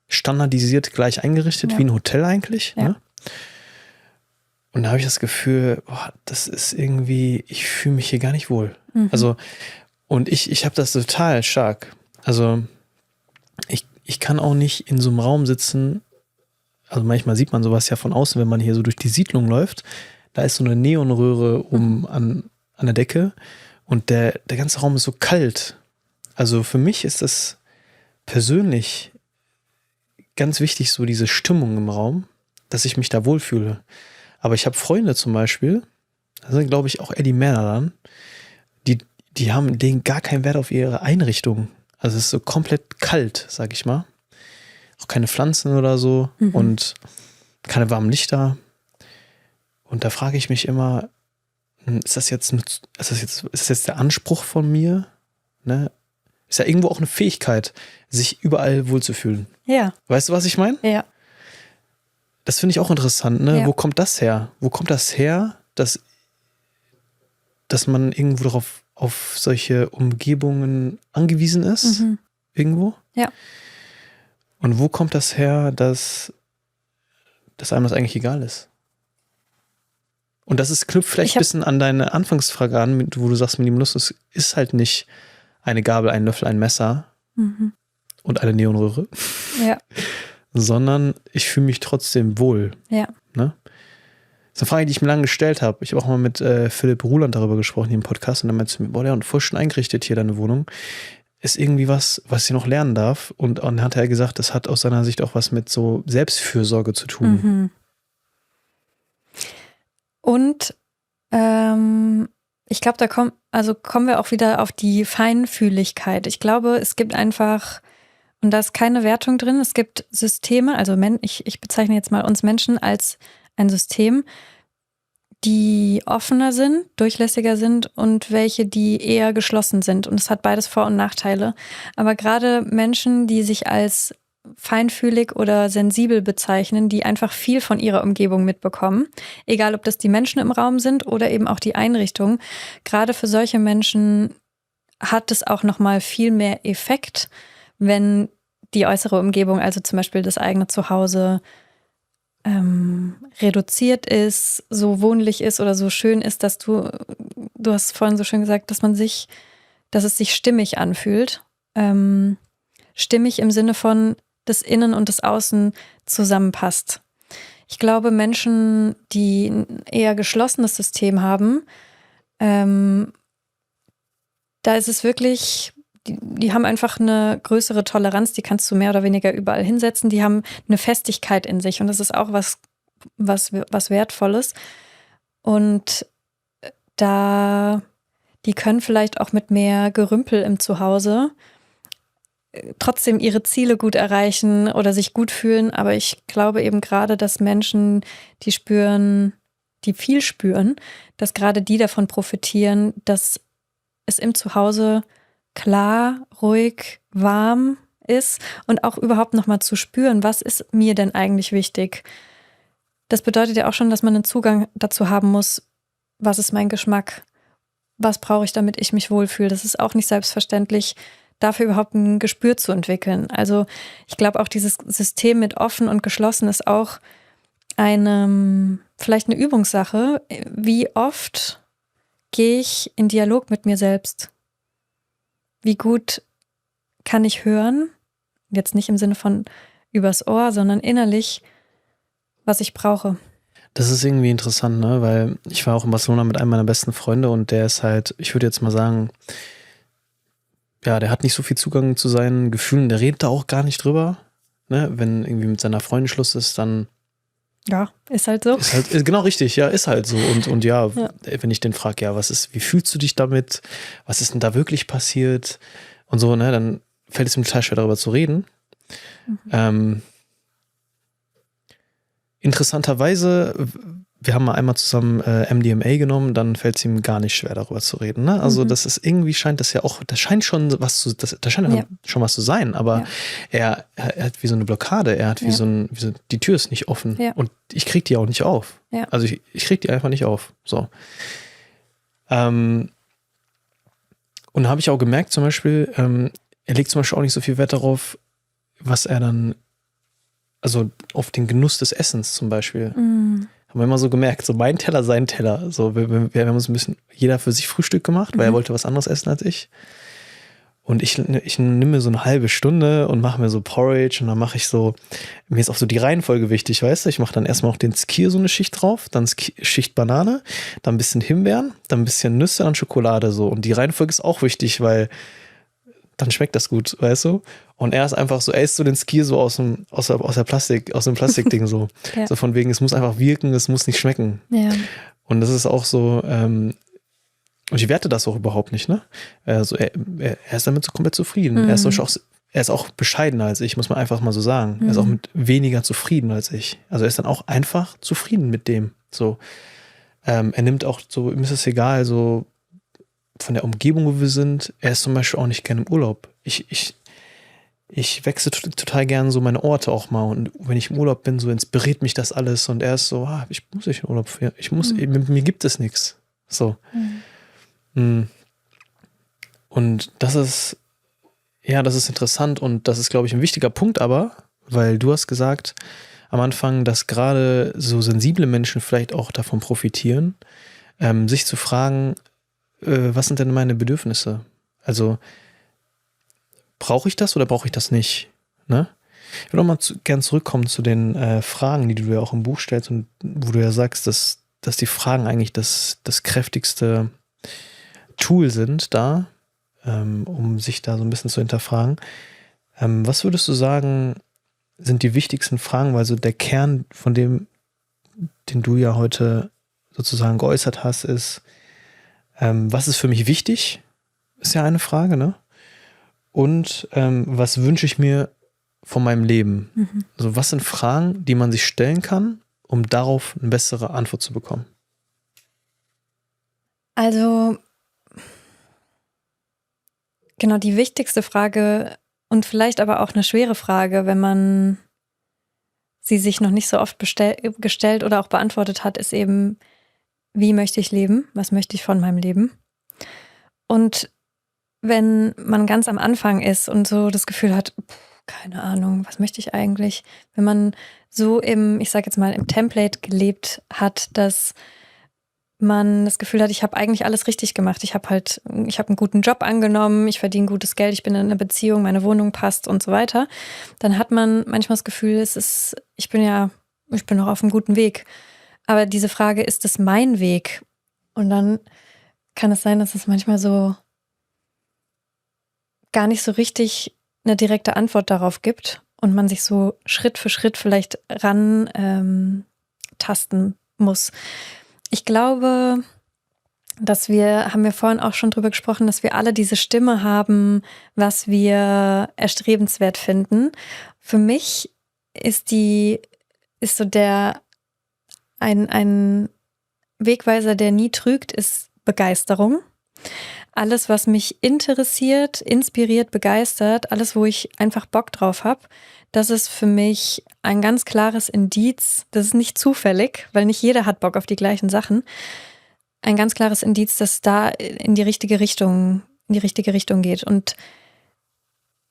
standardisiert gleich eingerichtet, wie ein Hotel eigentlich. Ja. Ne? Und da habe ich das Gefühl, das ist irgendwie, ich fühle mich hier gar nicht wohl. Also, und ich habe das total stark. Also, ich kann auch nicht in so einem Raum sitzen, also manchmal sieht man sowas ja von außen, wenn man hier so durch die Siedlung läuft, da ist so eine Neonröhre an der Decke und der ganze Raum ist so kalt. Also für mich ist das persönlich ganz wichtig, so diese Stimmung im Raum, dass ich mich da wohlfühle. Aber ich habe Freunde zum Beispiel, da sind glaube ich auch eher die Männer dann, die legen gar keinen Wert auf ihre Einrichtung. Also es ist so komplett kalt, sag ich mal. Auch keine Pflanzen oder so und keine warmen Lichter. Und da frage ich mich immer, ist das jetzt der Anspruch von mir? Ne? Ist ja irgendwo auch eine Fähigkeit, sich überall wohlzufühlen. Ja. Weißt du, was ich meine? Ja. Das finde ich auch interessant. Ne? Ja. Wo kommt das her? Wo kommt das her, dass man irgendwo auf solche Umgebungen angewiesen ist? Irgendwo? Ja. Und wo kommt das her, dass einem das eigentlich egal ist? Und knüpft vielleicht ein bisschen an deine Anfangsfrage an, wo du sagst, Minimalismus ist halt nicht eine Gabel, ein Löffel, ein Messer und eine Neonröhre. Ja. Sondern ich fühle mich trotzdem wohl. Ja. Ne? Das ist eine Frage, die ich mir lange gestellt habe. Ich habe auch mal mit Philipp Ruland darüber gesprochen hier im Podcast und dann meinte er mir, und voll schön eingerichtet hier deine Wohnung. Ist irgendwie was ich noch lernen darf. Und dann hat er gesagt, das hat aus seiner Sicht auch was mit so Selbstfürsorge zu tun. Und ich glaube, da kommen wir auch wieder auf die Feinfühligkeit. Ich glaube, es gibt einfach, und da ist keine Wertung drin, es gibt Systeme, also ich bezeichne jetzt mal uns Menschen als ein System, die offener sind, durchlässiger sind und welche, die eher geschlossen sind. Und es hat beides Vor- und Nachteile. Aber gerade Menschen, die sich als feinfühlig oder sensibel bezeichnen, die einfach viel von ihrer Umgebung mitbekommen, egal ob das die Menschen im Raum sind oder eben auch die Einrichtung, gerade für solche Menschen hat es auch nochmal viel mehr Effekt, wenn die äußere Umgebung, also zum Beispiel das eigene Zuhause, reduziert ist, so wohnlich ist oder so schön ist, dass du hast vorhin so schön gesagt, dass es sich stimmig anfühlt. Stimmig im Sinne von das Innen und das Außen zusammenpasst. Ich glaube, Menschen, die ein eher geschlossenes System haben, da ist es wirklich, die haben einfach eine größere Toleranz, die kannst du mehr oder weniger überall hinsetzen, die haben eine Festigkeit in sich und das ist auch was Wertvolles. Und die können vielleicht auch mit mehr Gerümpel im Zuhause trotzdem ihre Ziele gut erreichen oder sich gut fühlen. Aber ich glaube eben gerade, dass Menschen, die viel spüren, dass gerade die davon profitieren, dass es im Zuhause klar, ruhig, warm ist und auch überhaupt nochmal zu spüren, was ist mir denn eigentlich wichtig? Das bedeutet ja auch schon, dass man einen Zugang dazu haben muss, was ist mein Geschmack? Was brauche ich, damit ich mich wohlfühle? Das ist auch nicht selbstverständlich, dafür überhaupt ein Gespür zu entwickeln. Also ich glaube auch dieses System mit offen und geschlossen ist auch vielleicht eine Übungssache. Wie oft gehe ich in Dialog mit mir selbst? Wie gut kann ich hören? Jetzt nicht im Sinne von übers Ohr, sondern innerlich, was ich brauche. Das ist irgendwie interessant, ne? Weil ich war auch in Barcelona mit einem meiner besten Freunde und der ist halt, ich würde jetzt mal sagen, ja, der hat nicht so viel Zugang zu seinen Gefühlen, der redet da auch gar nicht drüber. Ne? Wenn irgendwie mit seiner Freundin Schluss ist, dann ja, ist halt so. Ist halt, genau richtig, ja, ist halt so. Und ja, wenn ich den frage, ja, wie fühlst du dich damit? Was ist denn da wirklich passiert? Und so, ne, dann fällt es mir total schwer, darüber zu reden. Interessanterweise wir haben mal einmal zusammen MDMA genommen, dann fällt es ihm gar nicht schwer, darüber zu reden. Ne? Also das ist irgendwie, scheint das ja auch, das scheint schon was zu, das scheint schon was zu sein, aber er hat wie so eine Blockade, er hat wie so die Tür ist nicht offen und ich krieg die auch nicht auf. Ja. Also ich krieg die einfach nicht auf. So. Und da habe ich auch gemerkt, zum Beispiel, er legt zum Beispiel auch nicht so viel Wert darauf, was er dann, also auf den Genuss des Essens zum Beispiel. Haben wir immer so gemerkt, so mein Teller, sein Teller. So, wir haben uns ein bisschen jeder für sich Frühstück gemacht, weil er wollte was anderes essen als ich. Und ich nehme mir so eine halbe Stunde und mache mir so Porridge und dann mache ich so, mir ist auch so die Reihenfolge wichtig, weißt du? Ich mache dann erstmal noch den Skir so eine Schicht drauf, dann Schicht Banane, dann ein bisschen Himbeeren, dann ein bisschen Nüsse, dann Schokolade so. Und die Reihenfolge ist auch wichtig, weil dann schmeckt das gut, weißt du? Und er ist einfach so, er isst so den Skir so aus dem Plastikding so. So von wegen, es muss einfach wirken, es muss nicht schmecken. Ja. Und das ist auch so, und ich werte das auch überhaupt nicht, ne? Also er ist damit so komplett zufrieden. Er ist auch bescheidener als ich, muss man einfach mal so sagen. Er ist auch mit weniger zufrieden als ich. Also er ist dann auch einfach zufrieden mit dem. So. Er nimmt auch so, ihm ist es egal, so von der Umgebung, wo wir sind. Er ist zum Beispiel auch nicht gerne im Urlaub. Ich wechsle total gerne so meine Orte auch mal und wenn ich im Urlaub bin, so inspiriert mich das alles und er ist so, ich muss nicht in Urlaub führen. Mir gibt es nichts. So. Und das ist interessant und das ist, glaube ich, ein wichtiger Punkt aber, weil du hast gesagt am Anfang, dass gerade so sensible Menschen vielleicht auch davon profitieren, sich zu fragen, was sind denn meine Bedürfnisse? Also brauche ich das oder brauche ich das nicht? Ne? Ich würde auch mal gern zurückkommen zu den Fragen, die du ja auch im Buch stellst und wo du ja sagst, dass die Fragen eigentlich das kräftigste Tool sind da, um sich da so ein bisschen zu hinterfragen. Was würdest du sagen, sind die wichtigsten Fragen, weil so der Kern von dem, den du ja heute sozusagen geäußert hast, ist, was ist für mich wichtig? Ist ja eine Frage, ne? Und was wünsche ich mir von meinem Leben? Also was sind Fragen, die man sich stellen kann, um darauf eine bessere Antwort zu bekommen? Also genau, die wichtigste Frage und vielleicht aber auch eine schwere Frage, wenn man sie sich noch nicht so oft gestellt oder auch beantwortet hat, ist eben, wie möchte ich leben? Was möchte ich von meinem Leben? Und wenn man ganz am Anfang ist und so das Gefühl hat, keine Ahnung, was möchte ich eigentlich? Wenn man so ich sag jetzt mal, im Template gelebt hat, dass man das Gefühl hat, ich habe eigentlich alles richtig gemacht. Ich habe einen guten Job angenommen, ich verdiene gutes Geld, ich bin in einer Beziehung, meine Wohnung passt und so weiter. Dann hat man manchmal das Gefühl, ich bin noch auf einem guten Weg. Aber diese Frage, ist es mein Weg? Und dann kann es sein, dass es manchmal so gar nicht so richtig eine direkte Antwort darauf gibt und man sich so Schritt für Schritt vielleicht ran tasten muss. Ich glaube, haben wir vorhin auch schon drüber gesprochen, dass wir alle diese Stimme haben, was wir erstrebenswert finden. Für mich ist so ein Wegweiser, der nie trügt, ist Begeisterung. Alles, was mich interessiert, inspiriert, begeistert, alles, wo ich einfach Bock drauf habe, das ist für mich ein ganz klares Indiz, das ist nicht zufällig, weil nicht jeder hat Bock auf die gleichen Sachen, ein ganz klares Indiz, dass da in die richtige Richtung geht. Und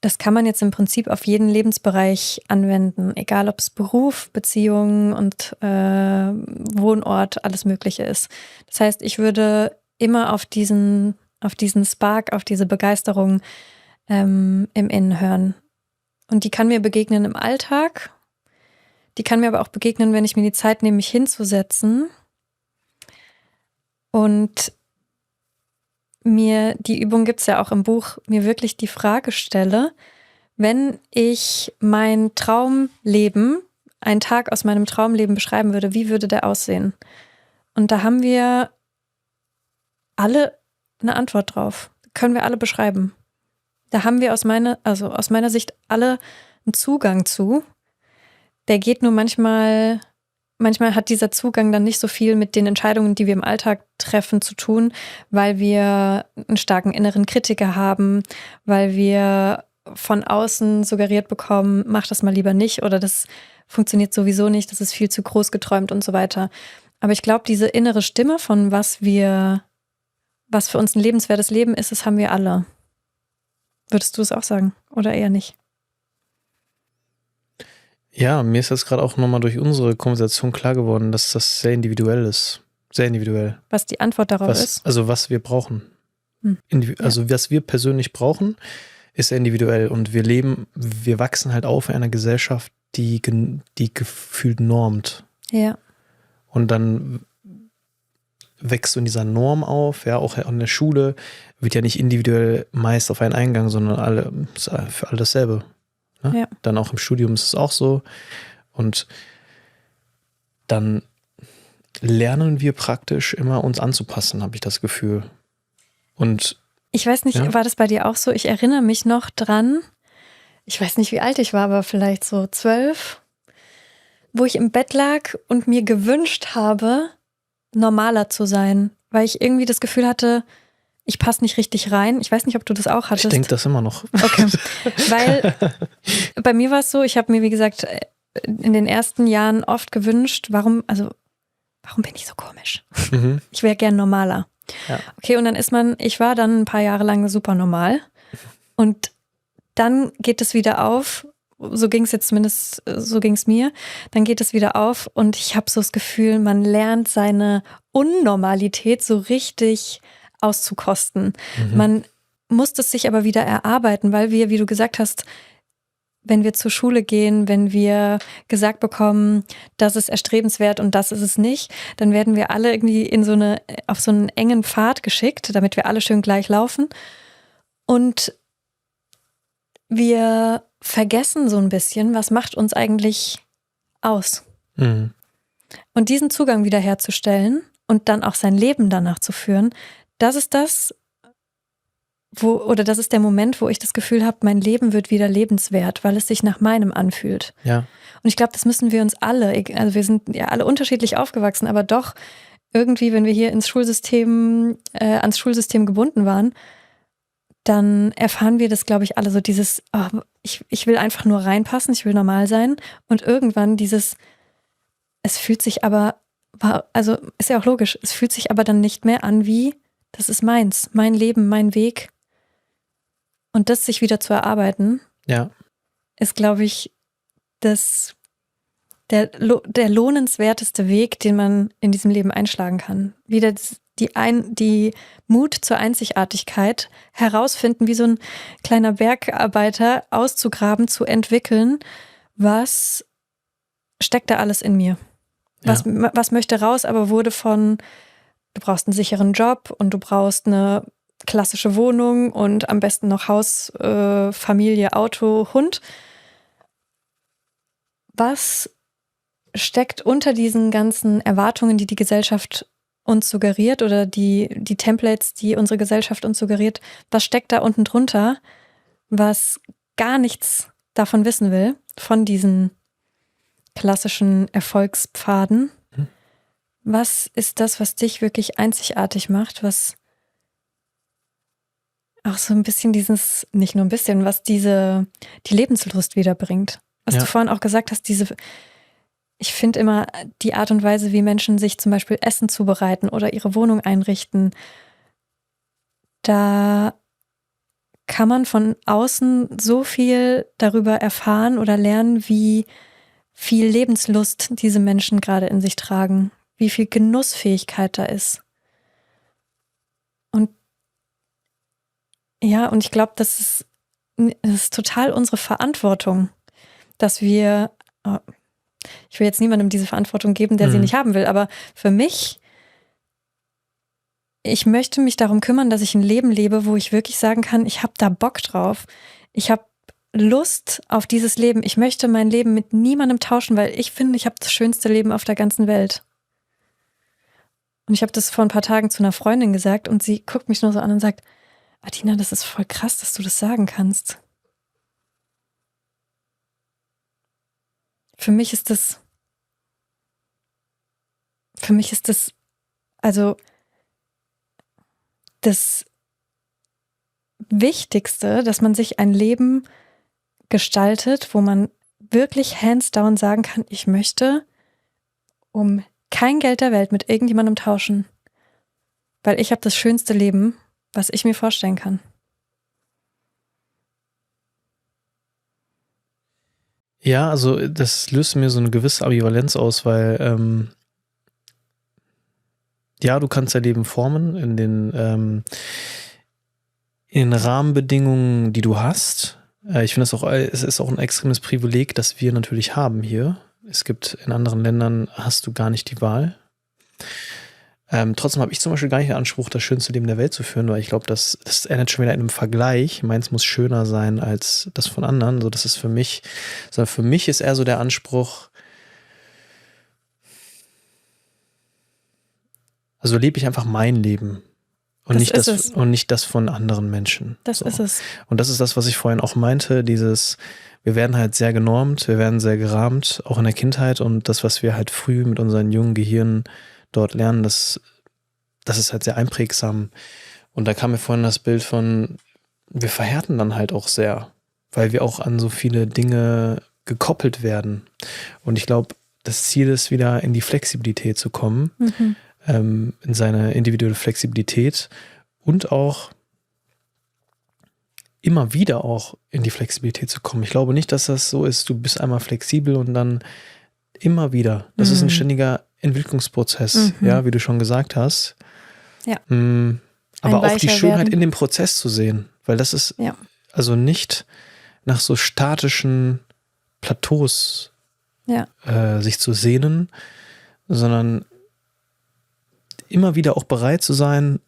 das kann man jetzt im Prinzip auf jeden Lebensbereich anwenden, egal ob es Beruf, Beziehungen und Wohnort, alles Mögliche ist. Das heißt, ich würde immer auf diesen Spark, auf diese Begeisterung im Innen hören. Und die kann mir begegnen im Alltag. Die kann mir aber auch begegnen, wenn ich mir die Zeit nehme, mich hinzusetzen und mir, die Übung gibt es ja auch im Buch, mir wirklich die Frage stelle, wenn ich mein Traumleben, einen Tag aus meinem Traumleben beschreiben würde, wie würde der aussehen? Und da haben wir alle eine Antwort drauf. Können wir alle beschreiben. Da haben wir aus meiner Sicht alle einen Zugang zu. Der geht nur manchmal manchmal hat dieser Zugang dann nicht so viel mit den Entscheidungen, die wir im Alltag treffen, zu tun, weil wir einen starken inneren Kritiker haben, weil wir von außen suggeriert bekommen, mach das mal lieber nicht oder das funktioniert sowieso nicht, das ist viel zu groß geträumt und so weiter. Aber ich glaube, diese innere Stimme von was für uns ein lebenswertes Leben ist, das haben wir alle. Würdest du es auch sagen oder eher nicht? Ja, mir ist das gerade auch nochmal durch unsere Konversation klar geworden, dass das sehr individuell ist. Sehr individuell. Was die Antwort darauf ist? Also was wir brauchen. Also was wir persönlich brauchen, ist sehr individuell. Und wir wachsen halt auf in einer Gesellschaft, die gefühlt normt. Ja. Und dann wächst du in dieser Norm auf, ja, auch an der Schule wird ja nicht individuell meist auf einen Eingang, sondern für alle dasselbe. Ne? Ja. Dann auch im Studium ist es auch so. Und dann lernen wir praktisch immer uns anzupassen, habe ich das Gefühl. Und ich weiß nicht, war das bei dir auch so? Ich erinnere mich noch dran, ich weiß nicht, wie alt ich war, aber vielleicht so 12, wo ich im Bett lag und mir gewünscht habe, normaler zu sein, weil ich irgendwie das Gefühl hatte, ich passe nicht richtig rein. Ich weiß nicht, ob du das auch hattest. ich denke das immer noch. Okay, weil bei mir war es so, ich habe mir, wie gesagt, in den ersten Jahren oft gewünscht, warum bin ich so komisch? Mhm. Ich wäre gern normaler. Ja. Okay, und dann ich war dann ein paar Jahre lang super normal und dann geht es wieder auf, so ging es jetzt zumindest, so ging es mir, dann geht es wieder auf und ich habe so das Gefühl, man lernt seine Unnormalität so richtig auszukosten. Man muss es sich aber wieder erarbeiten, weil wir, wie du gesagt hast, wenn wir zur Schule gehen, wenn wir gesagt bekommen, das ist erstrebenswert und das ist es nicht, dann werden wir alle irgendwie auf so einen engen Pfad geschickt, damit wir alle schön gleich laufen. Und wir vergessen so ein bisschen, was macht uns eigentlich aus. Mhm. Und diesen Zugang wiederherzustellen und dann auch sein Leben danach zu führen, das ist das ist der Moment, wo ich das Gefühl habe, mein Leben wird wieder lebenswert, weil es sich nach meinem anfühlt. Ja. Und ich glaube, das müssen wir uns alle, also wir sind ja alle unterschiedlich aufgewachsen, aber doch irgendwie, wenn wir hier ans Schulsystem gebunden waren, dann erfahren wir das, glaube ich, alle so dieses, ich will einfach nur reinpassen, ich will normal sein und irgendwann es fühlt sich aber, also ist ja auch logisch, es fühlt sich aber dann nicht mehr an wie, das ist meins, mein Leben, mein Weg. Und das sich wieder zu erarbeiten, Ja. ist, glaube ich, der lohnenswerteste Weg, den man in diesem Leben einschlagen kann. Wieder die Mut zur Einzigartigkeit herausfinden, wie so ein kleiner Bergarbeiter auszugraben, zu entwickeln, was steckt da alles in mir? Was möchte raus, aber wurde du brauchst einen sicheren Job und du brauchst eine klassische Wohnung und am besten noch Haus, Familie, Auto, Hund. Was steckt unter diesen ganzen Erwartungen, die Gesellschaft uns suggeriert oder die Templates, die unsere Gesellschaft uns suggeriert, was steckt da unten drunter, was gar nichts davon wissen will, von diesen klassischen Erfolgspfaden? Was ist das, was dich wirklich einzigartig macht, was auch so ein bisschen nicht nur ein bisschen, was die Lebenslust wiederbringt? Was du vorhin auch gesagt hast, ich finde immer die Art und Weise, wie Menschen sich zum Beispiel Essen zubereiten oder ihre Wohnung einrichten, da kann man von außen so viel darüber erfahren oder lernen, wie viel Lebenslust diese Menschen gerade in sich tragen, wie viel Genussfähigkeit da ist. Und ja, und ich glaube, das ist total unsere Verantwortung, dass wir, ich will jetzt niemandem diese Verantwortung geben, der sie nicht haben will, aber für mich, ich möchte mich darum kümmern, dass ich ein Leben lebe, wo ich wirklich sagen kann, ich habe da Bock drauf. Ich habe Lust auf dieses Leben. Ich möchte mein Leben mit niemandem tauschen, weil ich finde, ich habe das schönste Leben auf der ganzen Welt. Und ich habe das vor ein paar Tagen zu einer Freundin gesagt und sie guckt mich nur so an und sagt, Adina, das ist voll krass, dass du das sagen kannst. Für mich ist das für mich ist das, also das Wichtigste, dass man sich ein Leben gestaltet, wo man wirklich hands down sagen kann, ich möchte um kein Geld der Welt mit irgendjemandem tauschen, weil ich habe das schönste Leben, was ich mir vorstellen kann. Ja, also das löst mir so eine gewisse Ambivalenz aus, weil ja, du kannst dein Leben formen in den Rahmenbedingungen, die du hast. Ich finde es ist auch ein extremes Privileg, das wir natürlich haben hier. Es gibt in anderen Ländern, hast du gar nicht die Wahl. Trotzdem habe ich zum Beispiel gar nicht den Anspruch, das schönste Leben der Welt zu führen, weil ich glaube, das endet schon wieder in einem Vergleich. Meins muss schöner sein als das von anderen. So, das ist sondern für mich ist eher so der Anspruch, also lebe ich einfach mein Leben und nicht das von anderen Menschen. Das ist es. Und das ist das, was ich vorhin auch meinte, wir werden halt sehr genormt, wir werden sehr gerahmt, auch in der Kindheit, und das, was wir halt früh mit unseren jungen Gehirnen dort lernen, das ist halt sehr einprägsam. Und da kam mir vorhin das Bild von, wir verhärten dann halt auch sehr, weil wir auch an so viele Dinge gekoppelt werden. Und ich glaube, das Ziel ist, wieder in die Flexibilität zu kommen, in seine individuelle Flexibilität und auch immer wieder auch in die Flexibilität zu kommen. Ich glaube nicht, dass das so ist, du bist einmal flexibel und dann immer wieder. Das ist ein ständiger Entwicklungsprozess, ja, wie du schon gesagt hast. Ja. Aber auch die Schönheit in dem Prozess zu sehen, weil das ist also nicht nach so statischen Plateaus sich zu sehnen, sondern immer wieder auch bereit zu sein,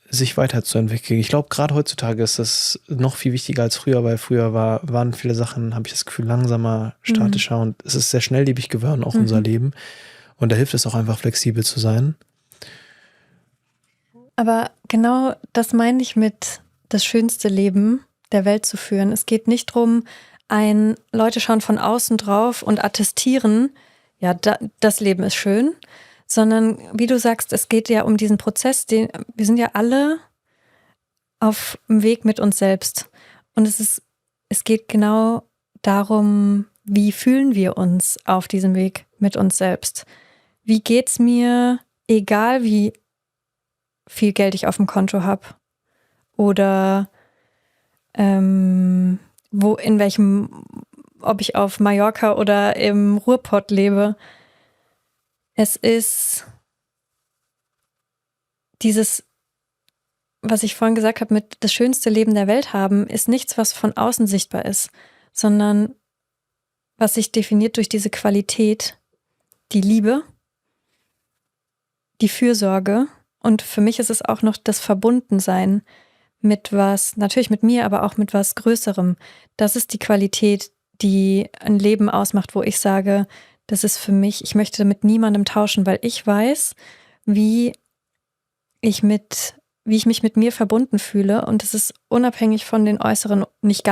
sich weiterzuentwickeln. Ich glaube, gerade heutzutage ist das noch viel wichtiger als früher, weil früher waren viele Sachen, habe ich das Gefühl, langsamer, statischer und es ist sehr schnelllebig geworden, auch unser Leben. Und da hilft es auch einfach, flexibel zu sein. Aber genau das meine ich mit das schönste Leben der Welt zu führen. Es geht nicht darum, Leute schauen von außen drauf und attestieren, ja, das Leben ist schön, sondern wie du sagst, es geht ja um diesen Prozess, wir sind ja alle auf dem Weg mit uns selbst. Und es geht genau darum, wie fühlen wir uns auf diesem Weg mit uns selbst? Wie geht's mir, egal wie viel Geld ich auf dem Konto habe? Oder ob ich auf Mallorca oder im Ruhrpott lebe. Es ist dieses, was ich vorhin gesagt habe, mit das schönste Leben der Welt haben, ist nichts, was von außen sichtbar ist, sondern was sich definiert durch diese Qualität, die Liebe, die Fürsorge, und für mich ist es auch noch das Verbundensein mit was, natürlich mit mir, aber auch mit was Größerem. Das ist die Qualität, die ein Leben ausmacht, wo ich sage, das ist für mich, ich möchte mit niemandem tauschen, weil ich weiß, wie ich mich mit mir verbunden fühle, und es ist unabhängig von den Äußeren, nicht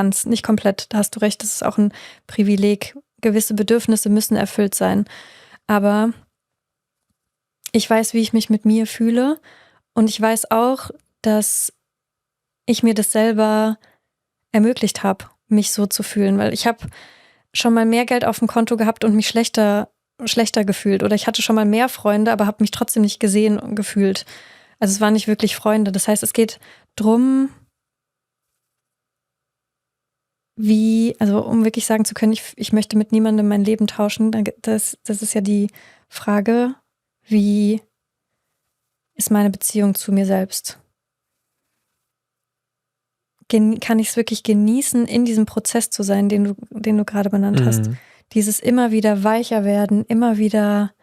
komplett, da hast du recht, das ist auch ein Privileg, gewisse Bedürfnisse müssen erfüllt sein, aber ich weiß, wie ich mich mit mir fühle, und ich weiß auch, dass ich mir das selber ermöglicht habe, mich so zu fühlen, weil ich habe schon mal mehr Geld auf dem Konto gehabt und mich schlechter gefühlt, oder ich hatte schon mal mehr Freunde, aber habe mich trotzdem nicht gesehen und gefühlt. Also es waren nicht wirklich Freunde. Das heißt, es geht drum, um wirklich sagen zu können, ich möchte mit niemandem mein Leben tauschen, das ist ja die Frage, wie ist meine Beziehung zu mir selbst? Kann ich es wirklich genießen, in diesem Prozess zu sein, den du gerade benannt hast? Dieses immer wieder weicher werden, immer wieder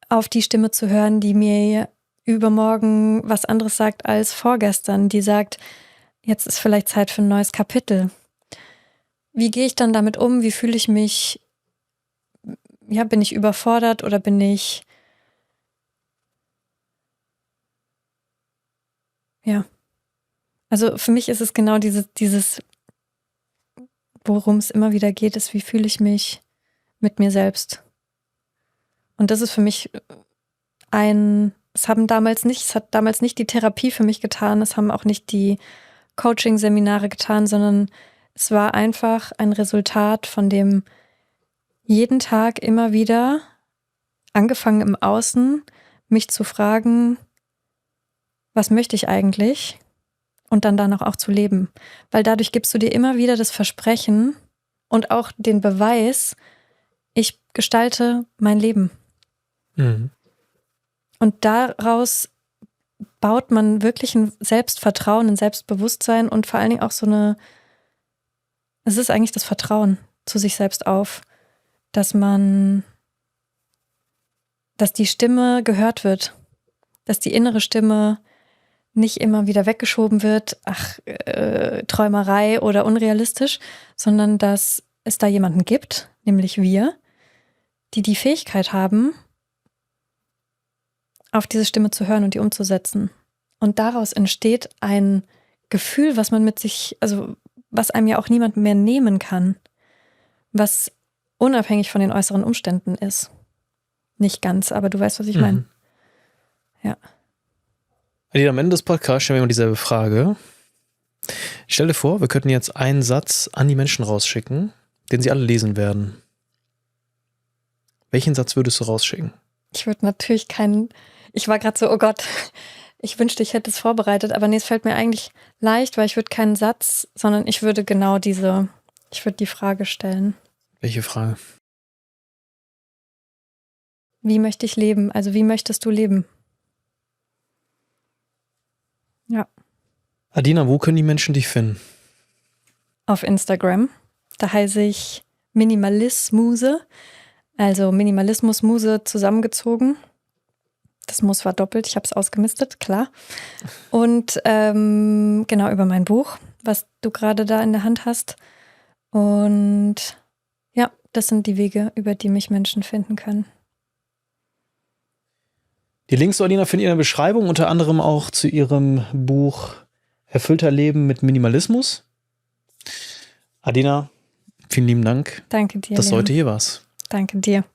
auf die Stimme zu hören, die mir übermorgen was anderes sagt als vorgestern, die sagt, jetzt ist vielleicht Zeit für ein neues Kapitel. Wie gehe ich dann damit um? Wie fühle ich mich? Ja, bin ich überfordert oder bin ich... Ja. Also für mich ist es genau dieses, worum es immer wieder geht, ist, wie fühle ich mich mit mir selbst? Und das ist für mich es hat damals nicht die Therapie für mich getan, es haben auch nicht die Coaching-Seminare getan, sondern es war einfach ein Resultat von dem jeden Tag immer wieder, angefangen im Außen, mich zu fragen, was möchte ich eigentlich? Und dann danach auch zu leben. Weil dadurch gibst du dir immer wieder das Versprechen und auch den Beweis, ich gestalte mein Leben. Mhm. Und daraus baut man wirklich ein Selbstvertrauen, ein Selbstbewusstsein und vor allen Dingen auch es ist eigentlich das Vertrauen zu sich selbst auf, dass die Stimme gehört wird, dass die innere Stimme nicht immer wieder weggeschoben wird, Träumerei oder unrealistisch, sondern dass es da jemanden gibt, nämlich wir, die Fähigkeit haben, auf diese Stimme zu hören und die umzusetzen. Und daraus entsteht ein Gefühl, was man mit sich, also was einem ja auch niemand mehr nehmen kann, was unabhängig von den äußeren Umständen ist. Nicht ganz, aber du weißt, was ich meine. Ja. Am Ende des Podcasts stellen wir immer dieselbe Frage. Stell dir vor, wir könnten jetzt einen Satz an die Menschen rausschicken, den sie alle lesen werden. Welchen Satz würdest du rausschicken? Ich würde natürlich ich war gerade so, oh Gott, ich wünschte, ich hätte es vorbereitet, aber nee, es fällt mir eigentlich leicht, weil ich würde keinen Satz, sondern ich würde die Frage stellen. Welche Frage? Wie möchte ich leben? Also wie möchtest du leben? Ja. Adina, wo können die Menschen dich finden? Auf Instagram. Da heiße ich Minimalismuse. Also Minimalismusmuse zusammengezogen. Das Muss war doppelt, ich habe es ausgemistet, klar. Und genau über mein Buch, was du gerade da in der Hand hast. Und ja, das sind die Wege, über die mich Menschen finden können. Die Links zu Adina findet ihr in der Beschreibung, unter anderem auch zu ihrem Buch Erfüllter Leben mit Minimalismus. Adina, vielen lieben Dank, Danke dir, dass du Leon. heute hier warst. Danke dir.